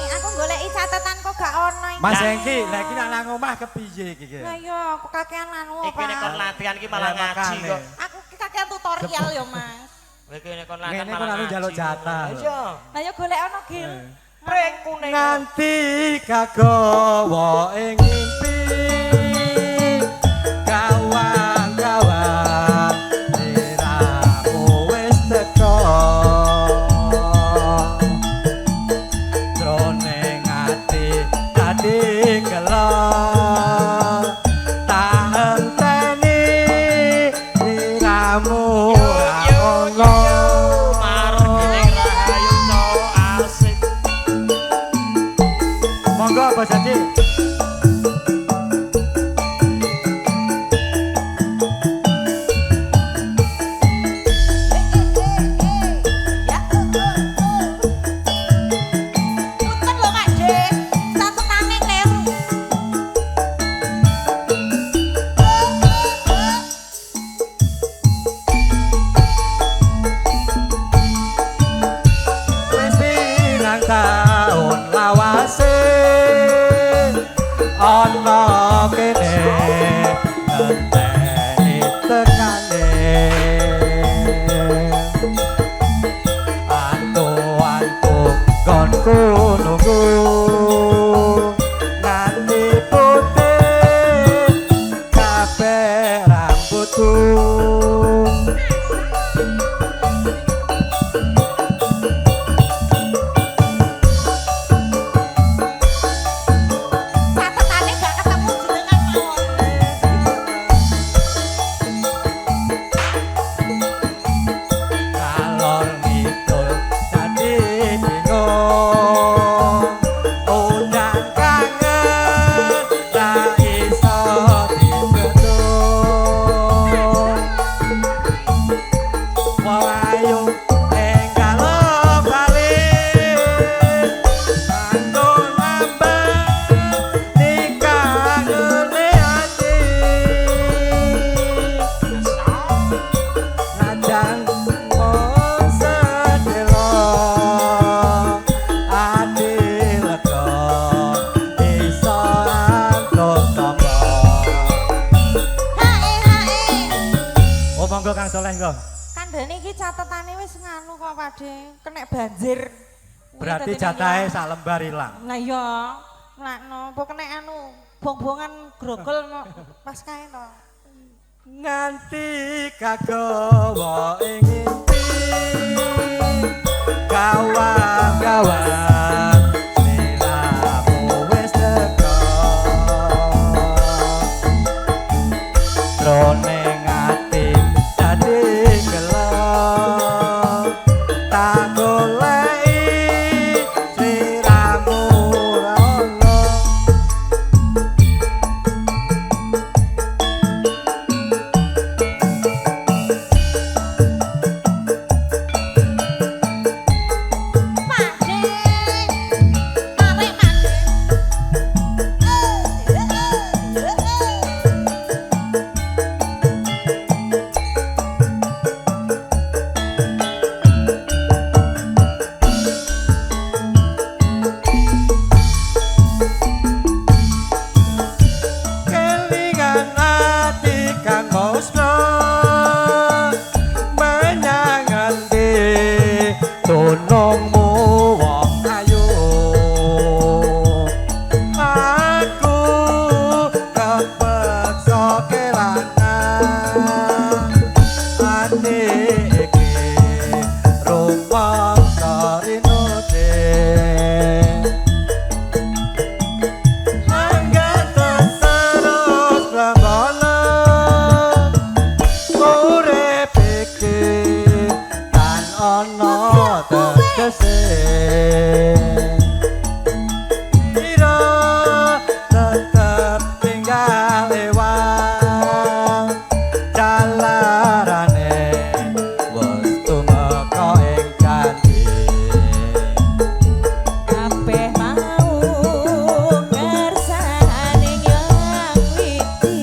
Speaker 4: Aku goleki catatan kok gak ono iki.
Speaker 3: Mas Hengki, lah iki nak nang omah kepiye iki?
Speaker 4: Lah iya, aku kakean anu
Speaker 2: Iki nek kon
Speaker 4: Pak.
Speaker 2: latihan iki malah
Speaker 3: Ya,
Speaker 2: ngaji
Speaker 3: makane.
Speaker 2: kok.
Speaker 4: Aku ki kakean tutorial ya, Mas.
Speaker 2: Iki nek kon latihan
Speaker 3: Ngene
Speaker 2: malah
Speaker 3: kon anu
Speaker 2: ngaji.
Speaker 3: njaluk jatah.
Speaker 2: Iya.
Speaker 4: Lah ya golek ono Gil.
Speaker 2: Pring kuning.
Speaker 3: Nganti kagawa ing mimpi kawan-kawan liramu wis teko jroning ati tadi sliramu ono
Speaker 2: Margining rahayu cowok asik.
Speaker 3: monggo Bos Haji
Speaker 4: Ya. Punten lho Kak Dik, catetane kleru.
Speaker 3: wis pirang taun lawase ana kene ngenteni tekane antu gonku nunggu nganti putih kabeh rambutku
Speaker 4: Catetane gak ketemu jenengan mawon.
Speaker 3: Kalor ngidul dadi bingung udan kangen ra iso dibendung wayu enggal bali kanggo nambah nikah ngene ati Najan mung sedelo ati lega iso angkut tamba
Speaker 4: Hae.
Speaker 3: Oh monggo Kang Soleh nggo
Speaker 4: Kandhane iki catetane wis nganu kok Pakde, kena banjir.
Speaker 3: berarti
Speaker 4: Dadi
Speaker 3: jatahe
Speaker 4: ya.
Speaker 3: sak lembar ilang
Speaker 4: Lah iya, lakno apa kena anu bong-bongan grogol pas kae to.
Speaker 3: nganti kagawa ing inti kawan-kawan sliramu wis teka jroning ati dadi gelo tak goleki sliramu ora ono
Speaker 4: Pakde. Arek Pakde.
Speaker 3: kelingan ati kang mosno menyang endi tulungmu wong ayu aku kepeksa kelangan ati iki rumangsa rinode Angkat terus lembono urip iki kan ono tegese ira tetep tinggal lewat jalarane wis tumeka ing janji
Speaker 4: Kabeh mau kersane yang witi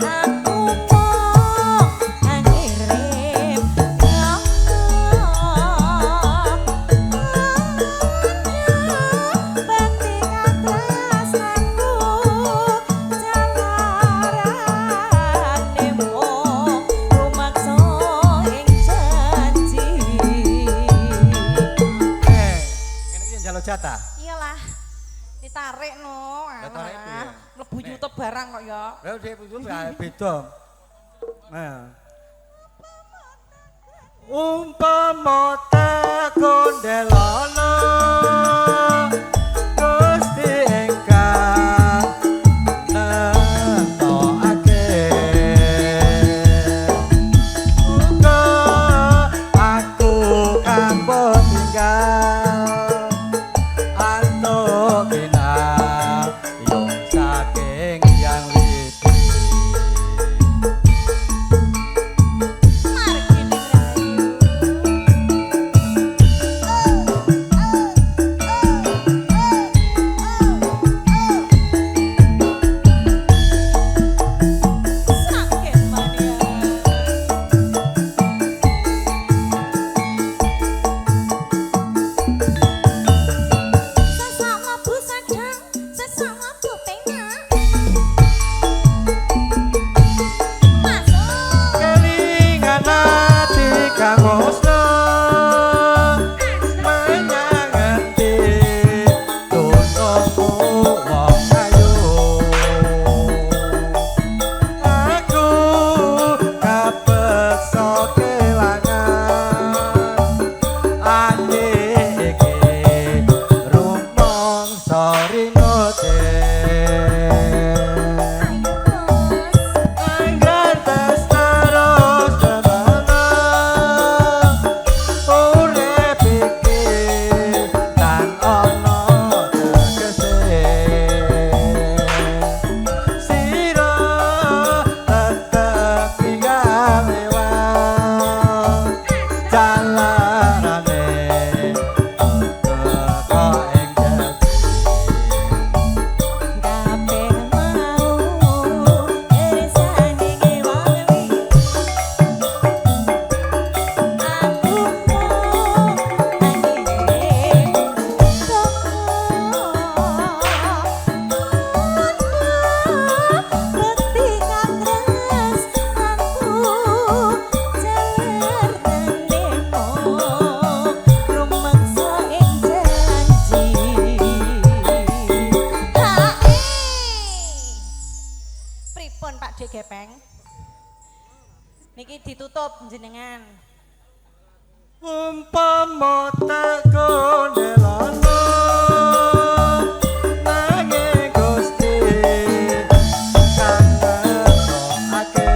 Speaker 4: aku mong ngirim bakti katresnanku jalarane mong rumaksa ing janji.
Speaker 3: Ngene iki njaluk jatah.
Speaker 4: Iyalah, ditarik no.
Speaker 3: Ditarik piye?
Speaker 4: Mlebu YouTube barang kok ya.
Speaker 3: Lha dhek itu beda. Nah. Umpama tekon delana Gusti engkang nentokake
Speaker 4: ditutup jenengan.
Speaker 3: Umpama tak kondelana nanging Gusti kang ngetokake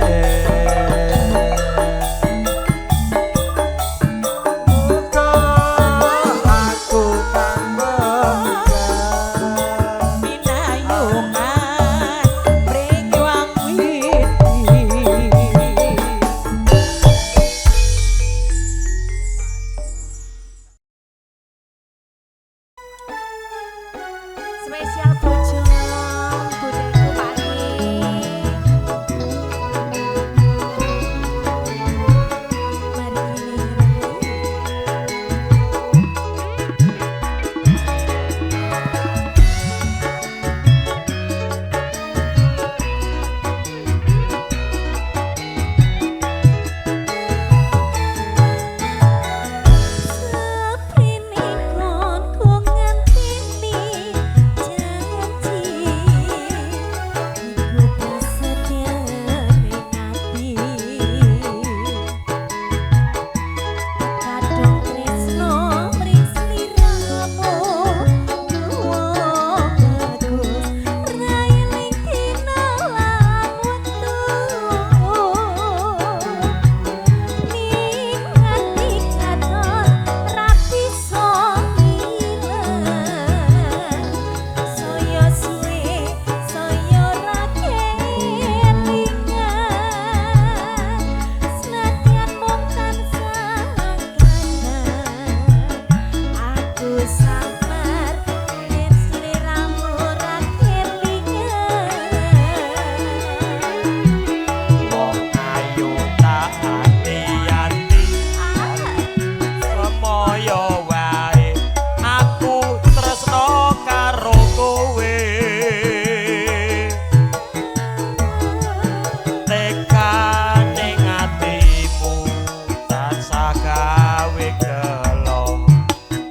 Speaker 3: muga aku kang
Speaker 4: Pinayungan mriki wangwiti.
Speaker 1: Spesial bojo budeku pagi. Mari kini Seprene kon ku ngantini janji iku prasetya ning ati kadung tresno mring sliramu nuwa bagus railing dina lan wektu ning ati katon rapi songilan saya suwe saya ra kelingan senadyan mung tansah kangen aku samar yen sliramu ra kelingan
Speaker 2: Wong ayu tak ati-ati semoyo wae aku tresno karo kowe tekaning atimu tansah gawe gelo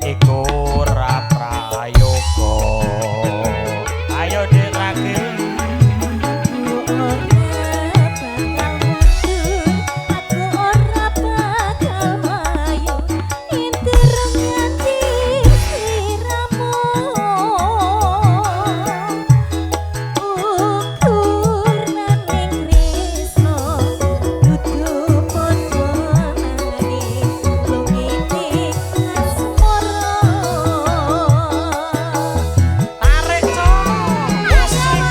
Speaker 2: iku ora prayoga ayo ditrakir
Speaker 1: Aku ora bakal mayu intir nganti sliramu ukur naning tresno dudu padhane lungine asmara
Speaker 2: tarik cok musik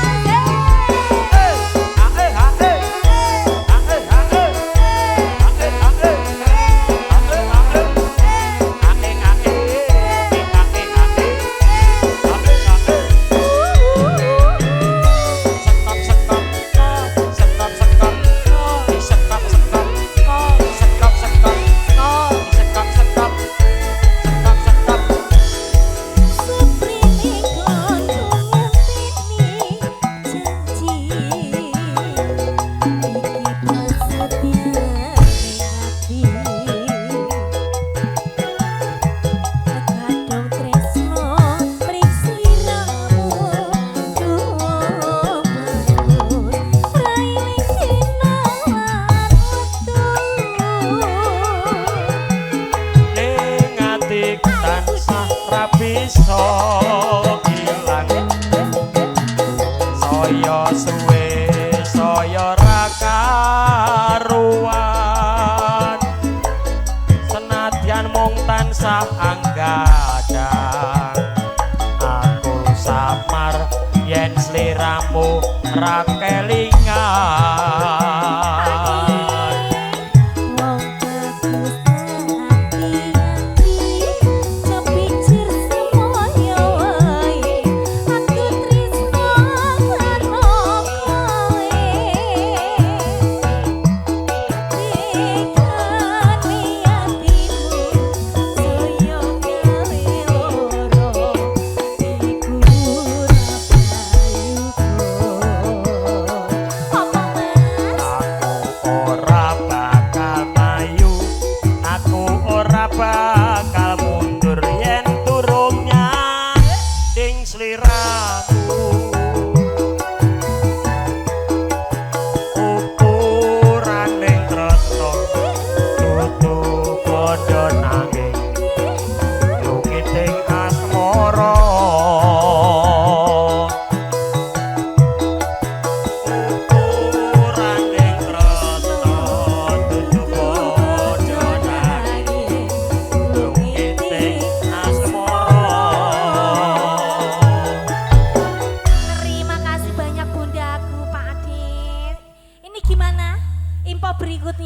Speaker 1: Seprene kon ku ngenteni janji iki prasetya ning ati kadung tresno mring sliramu nuwa bagus railing dina lan wektu
Speaker 2: ning ati tansah ra bisa ilang saya suwe saya ra karuan senadyan mung tansah anggadang aku samar yen sliramu ra kelingan
Speaker 1: wong bagus hati-hati cepicir semoyo wae aku tresno karo kowe tekani atimu saya gawe loro iku ora payu
Speaker 2: aku ora bakal mundur yen turunnya ding sliramu ukuran ning tresno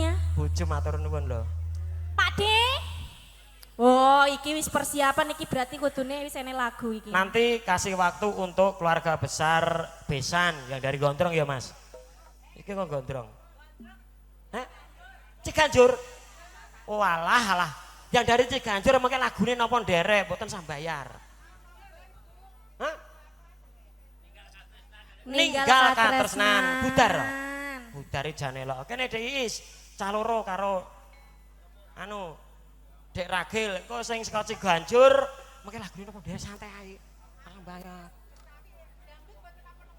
Speaker 1: lagunya?
Speaker 2: Bojo matur nuwun lho.
Speaker 1: Pak De. Oh, iki wis persiapan iki berarti kudune wis ene lagu iki.
Speaker 2: Nanti kasih waktu untuk keluarga besar Besan yang dari Gondrong ya Mas. Iki kok Gondrong. Hah? Ciganjur. Oh alah. Yang dari Ciganjur mungkin lagune napa nderek mboten sambayar. Hah? Ninggal katresnan. Budar. Budari janelok. Kene Deis caloro karo anu Dek Ragil kok sing saka Ciganjur mungkin lagune napa nderek santai ae. Sambayar.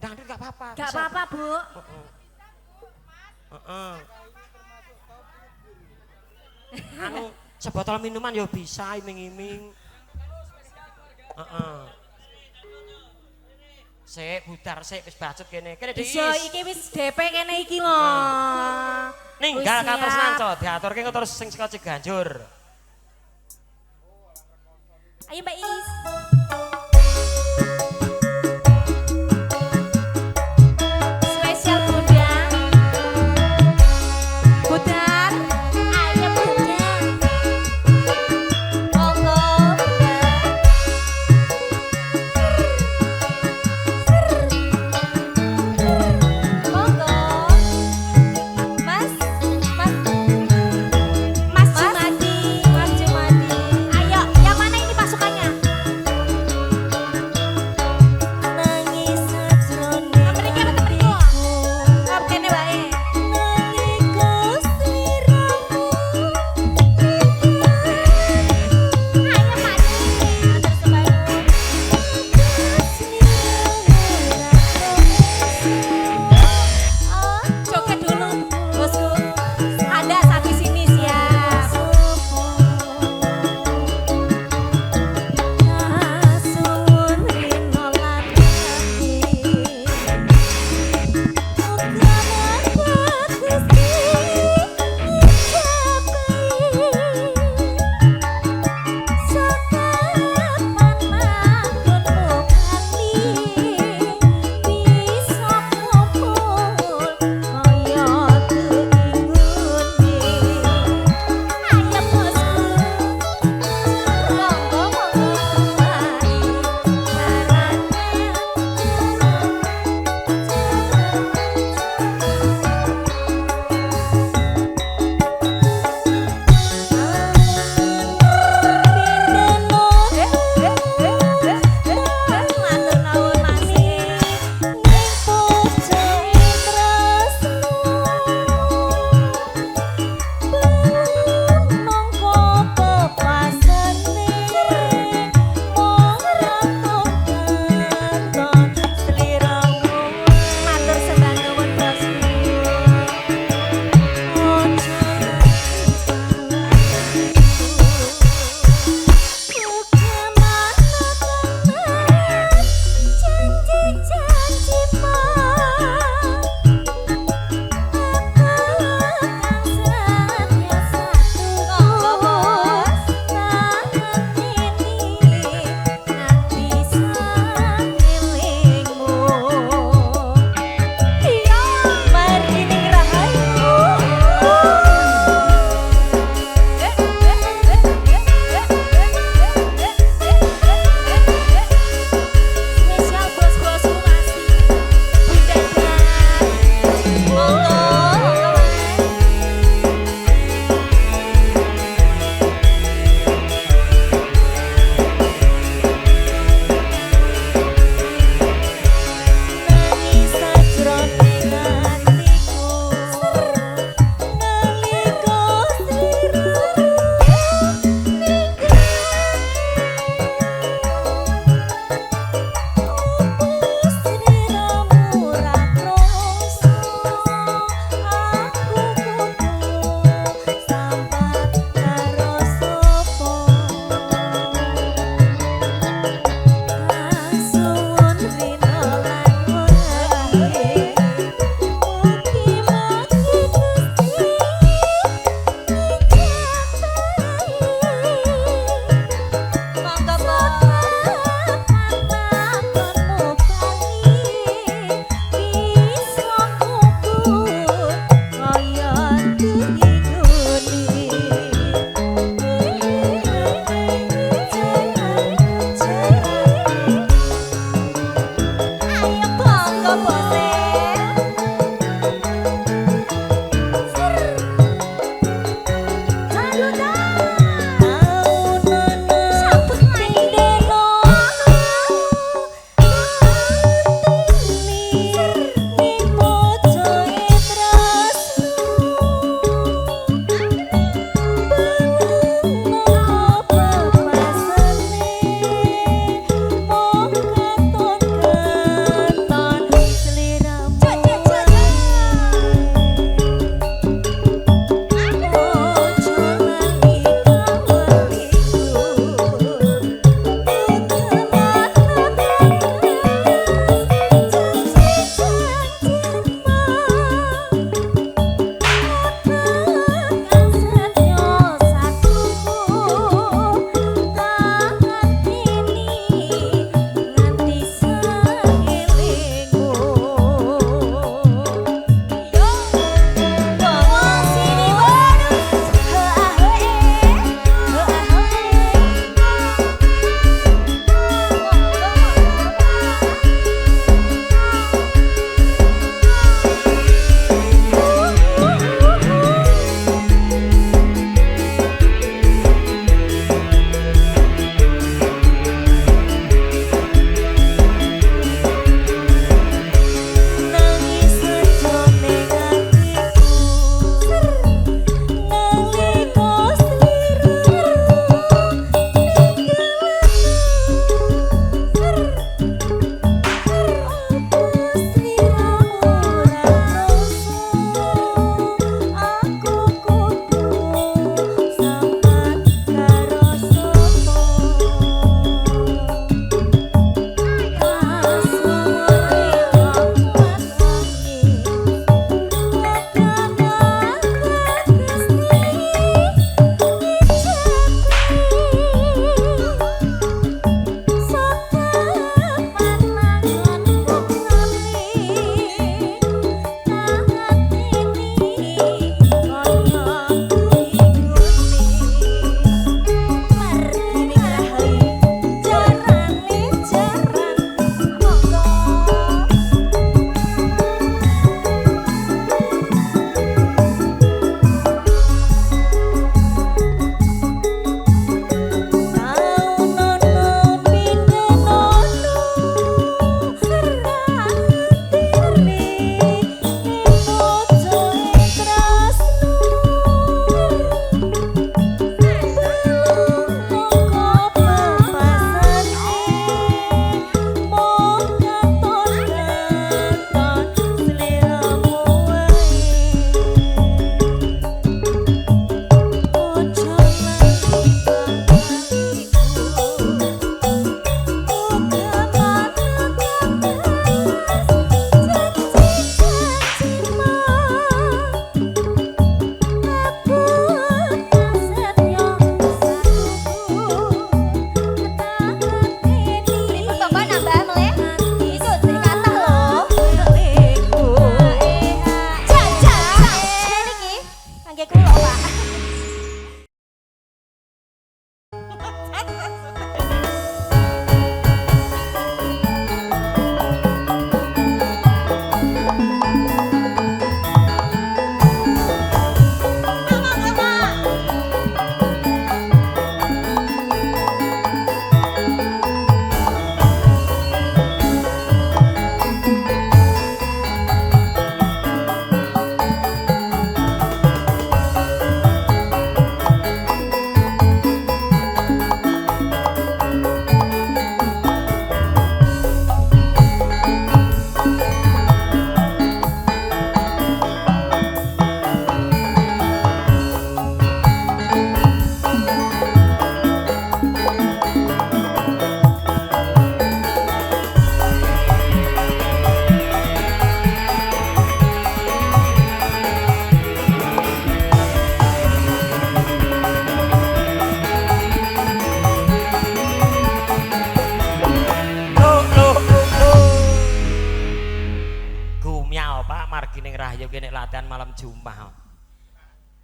Speaker 2: Dangdut gak apa-apa.
Speaker 1: Gak apa-apa, Bu.
Speaker 2: Heeh. Anu sebotol minuman ya bisa iming-iming. Heeh. Sik budar sik wis bacot kene. Kene Deis.
Speaker 1: Iso iki wis DP kene iki lho.
Speaker 2: Ninggal
Speaker 1: Wis
Speaker 2: katresnan
Speaker 1: siap.
Speaker 2: co diaturke kok terus sing saka Ciganjur.
Speaker 1: Ayo Mbak Is. Spesial Bunda. Budar. Ayo Bunda. Monggo Bunda. Monggo. Mas Jumadi. Ayo, yang mana ini pasukannya?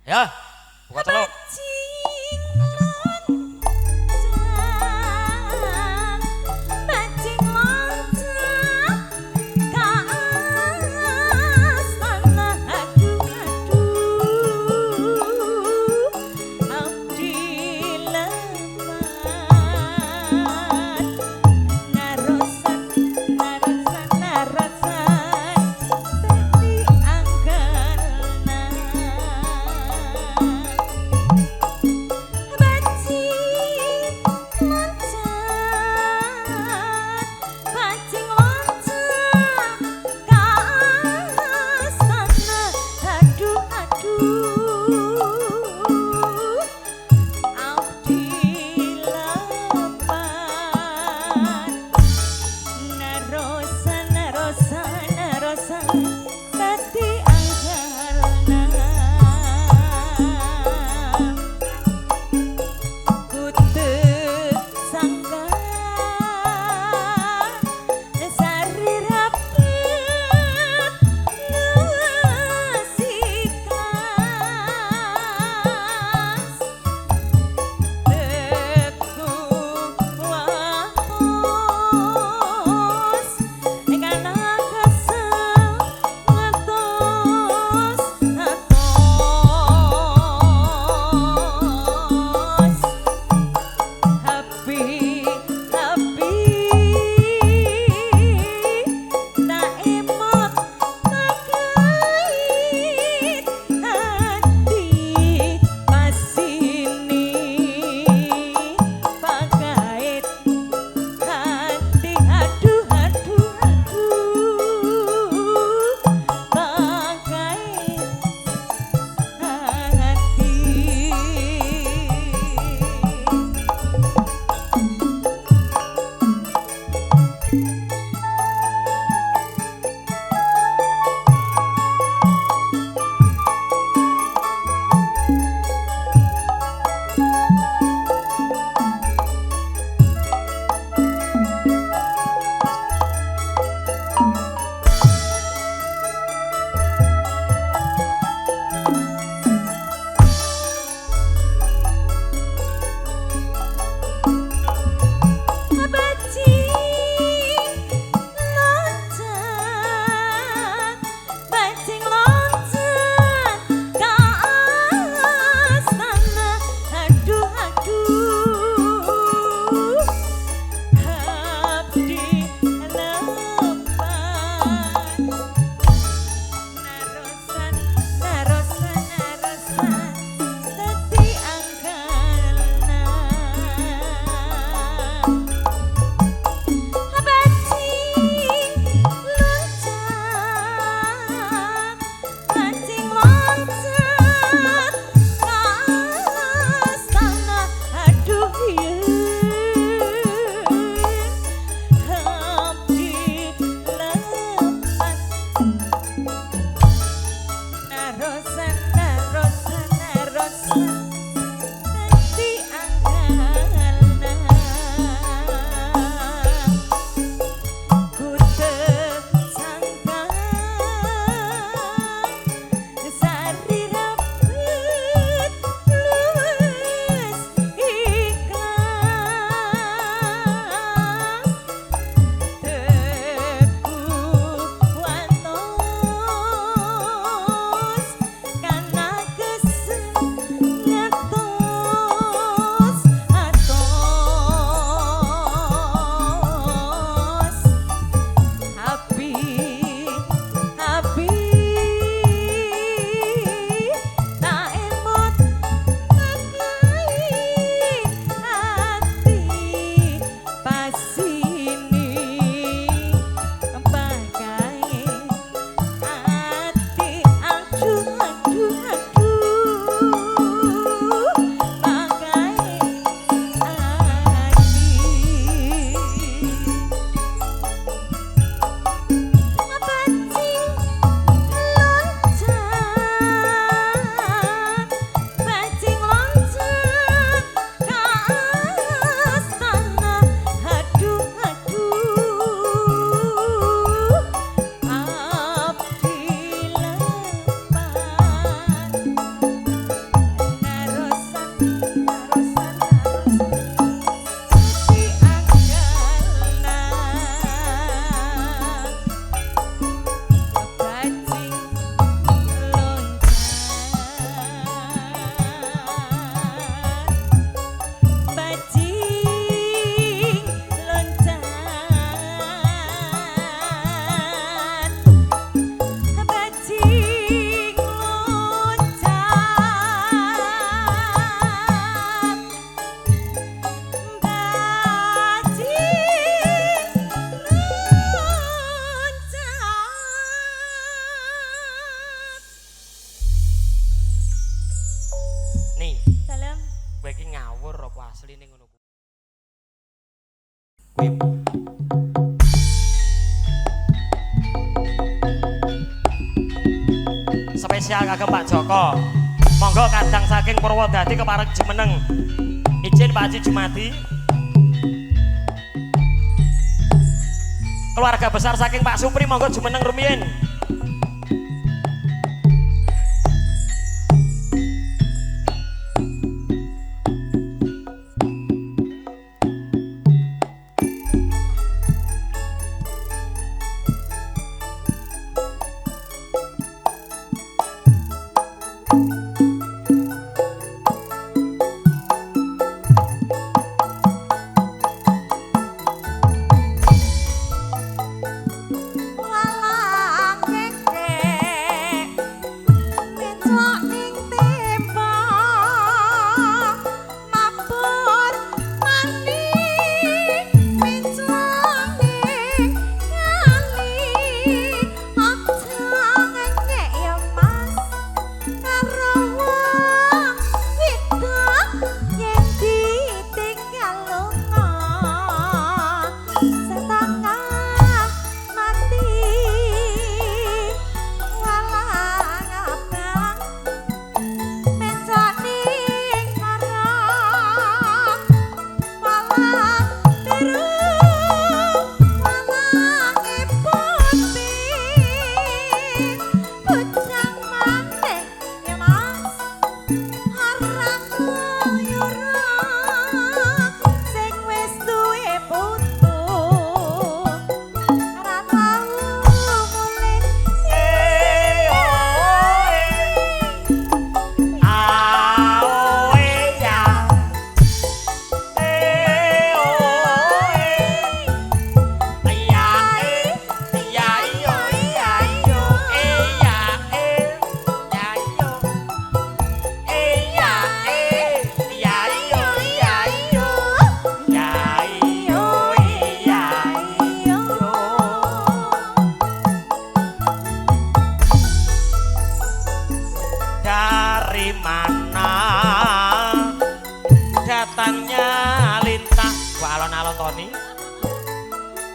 Speaker 5: Ya, buka celok.
Speaker 2: asline ngono kuwi. Spesial kagem Pak Joko. Monggo kadang saking Purwodadi kepareng Jumeneng. Izin Pak Haji Jumadi. Keluarga besar saking Pak Supri monggo Jumeneng rumiyin.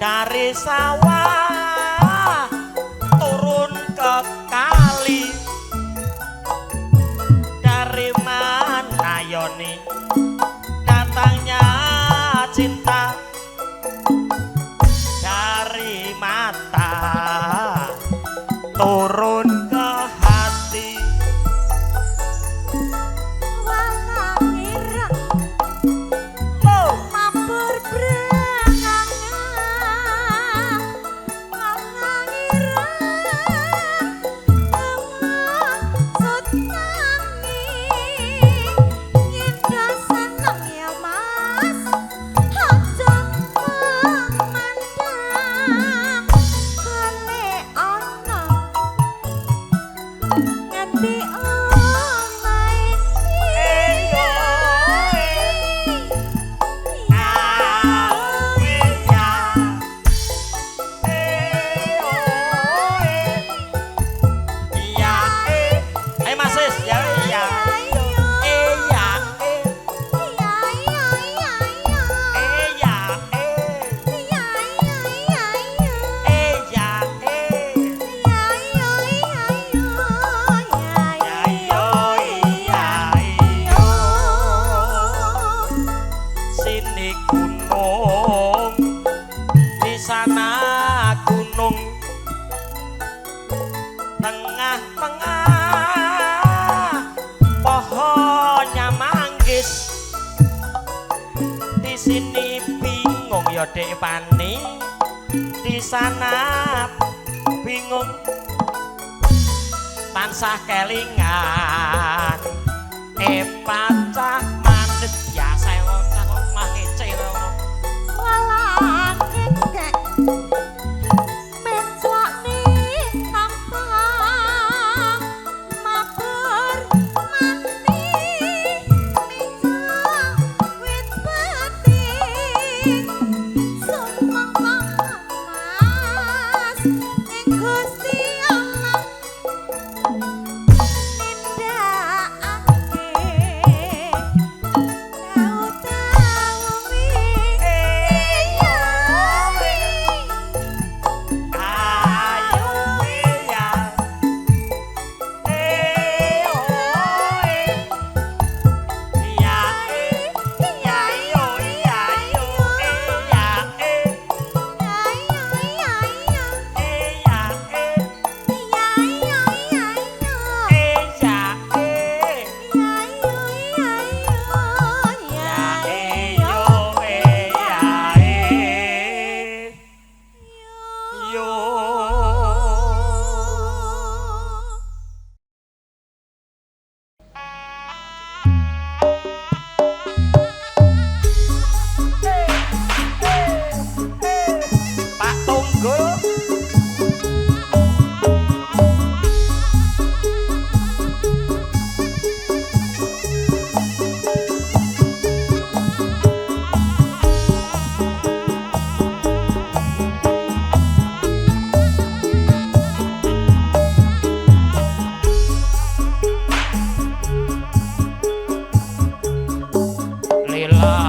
Speaker 2: Dari sawah turun ke kali, dari mana Yoni datangnya cinta, dari mata turun ke hati. Sini bingung ya Dek Pani, di sana bingung tansah kelingan pacah manis ya saya ngomong mah ngece
Speaker 4: walah kek mencokne tampang mabur mani mencok wit beting sumpah mas ning Gusti Allah nindakake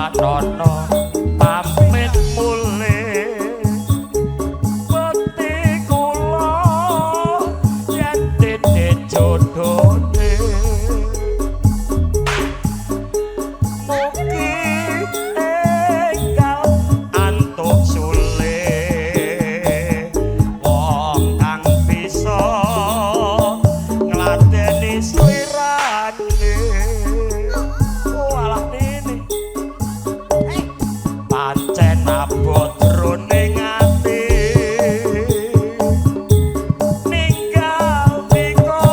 Speaker 2: Watono pamit mulih bekti kula yen titik jodhone mugi enggal antuk sulih wong kang bisa ngladeni slirane walah nini pancen abot jroning ati ninggal nika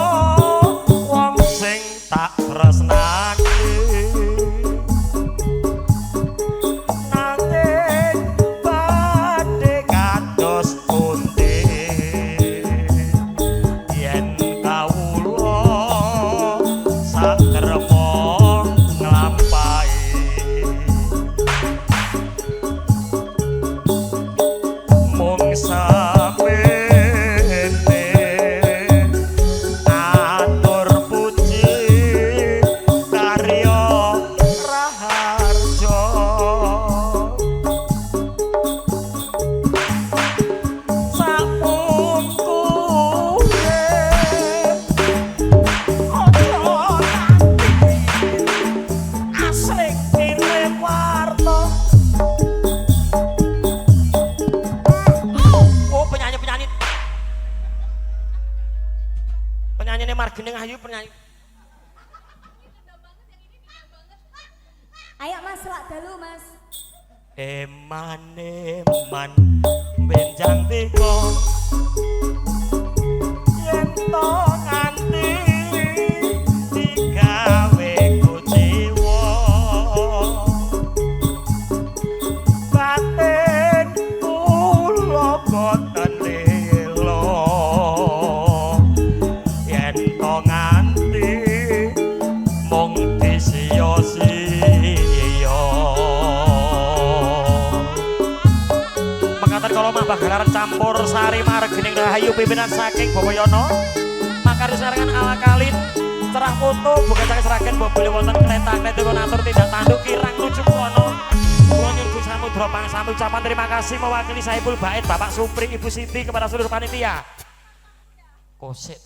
Speaker 2: wong sing tak tresnani nanging badhe kados pundi yen kawula sakrema nglampahi mung samene atur puji karya raharja sapungkuhe aja asring kirim warta. Oh, penyanyi ini Margening Ayu penyanyi.
Speaker 1: Ayo Mas, selak dalu Mas.
Speaker 2: Eman benjang tiko yen to nganti digawe kuciwa batin kula boten lelo yen to nganti mung disiya-siya mengatakan kalau mah bagalaran campur sari Margening Rahayu pimpinan saking Boboyono makaris narengan ala kalin cerah foto bukan saking seragen bobole wonten kletak-kletuk atur tindak tanduk kirang lucu kono kula nyuwun samudra pangsami ucapan terima kasih mewakili Saiful Bait Bapak Supri Ibu Siti kepada seluruh panitia kosek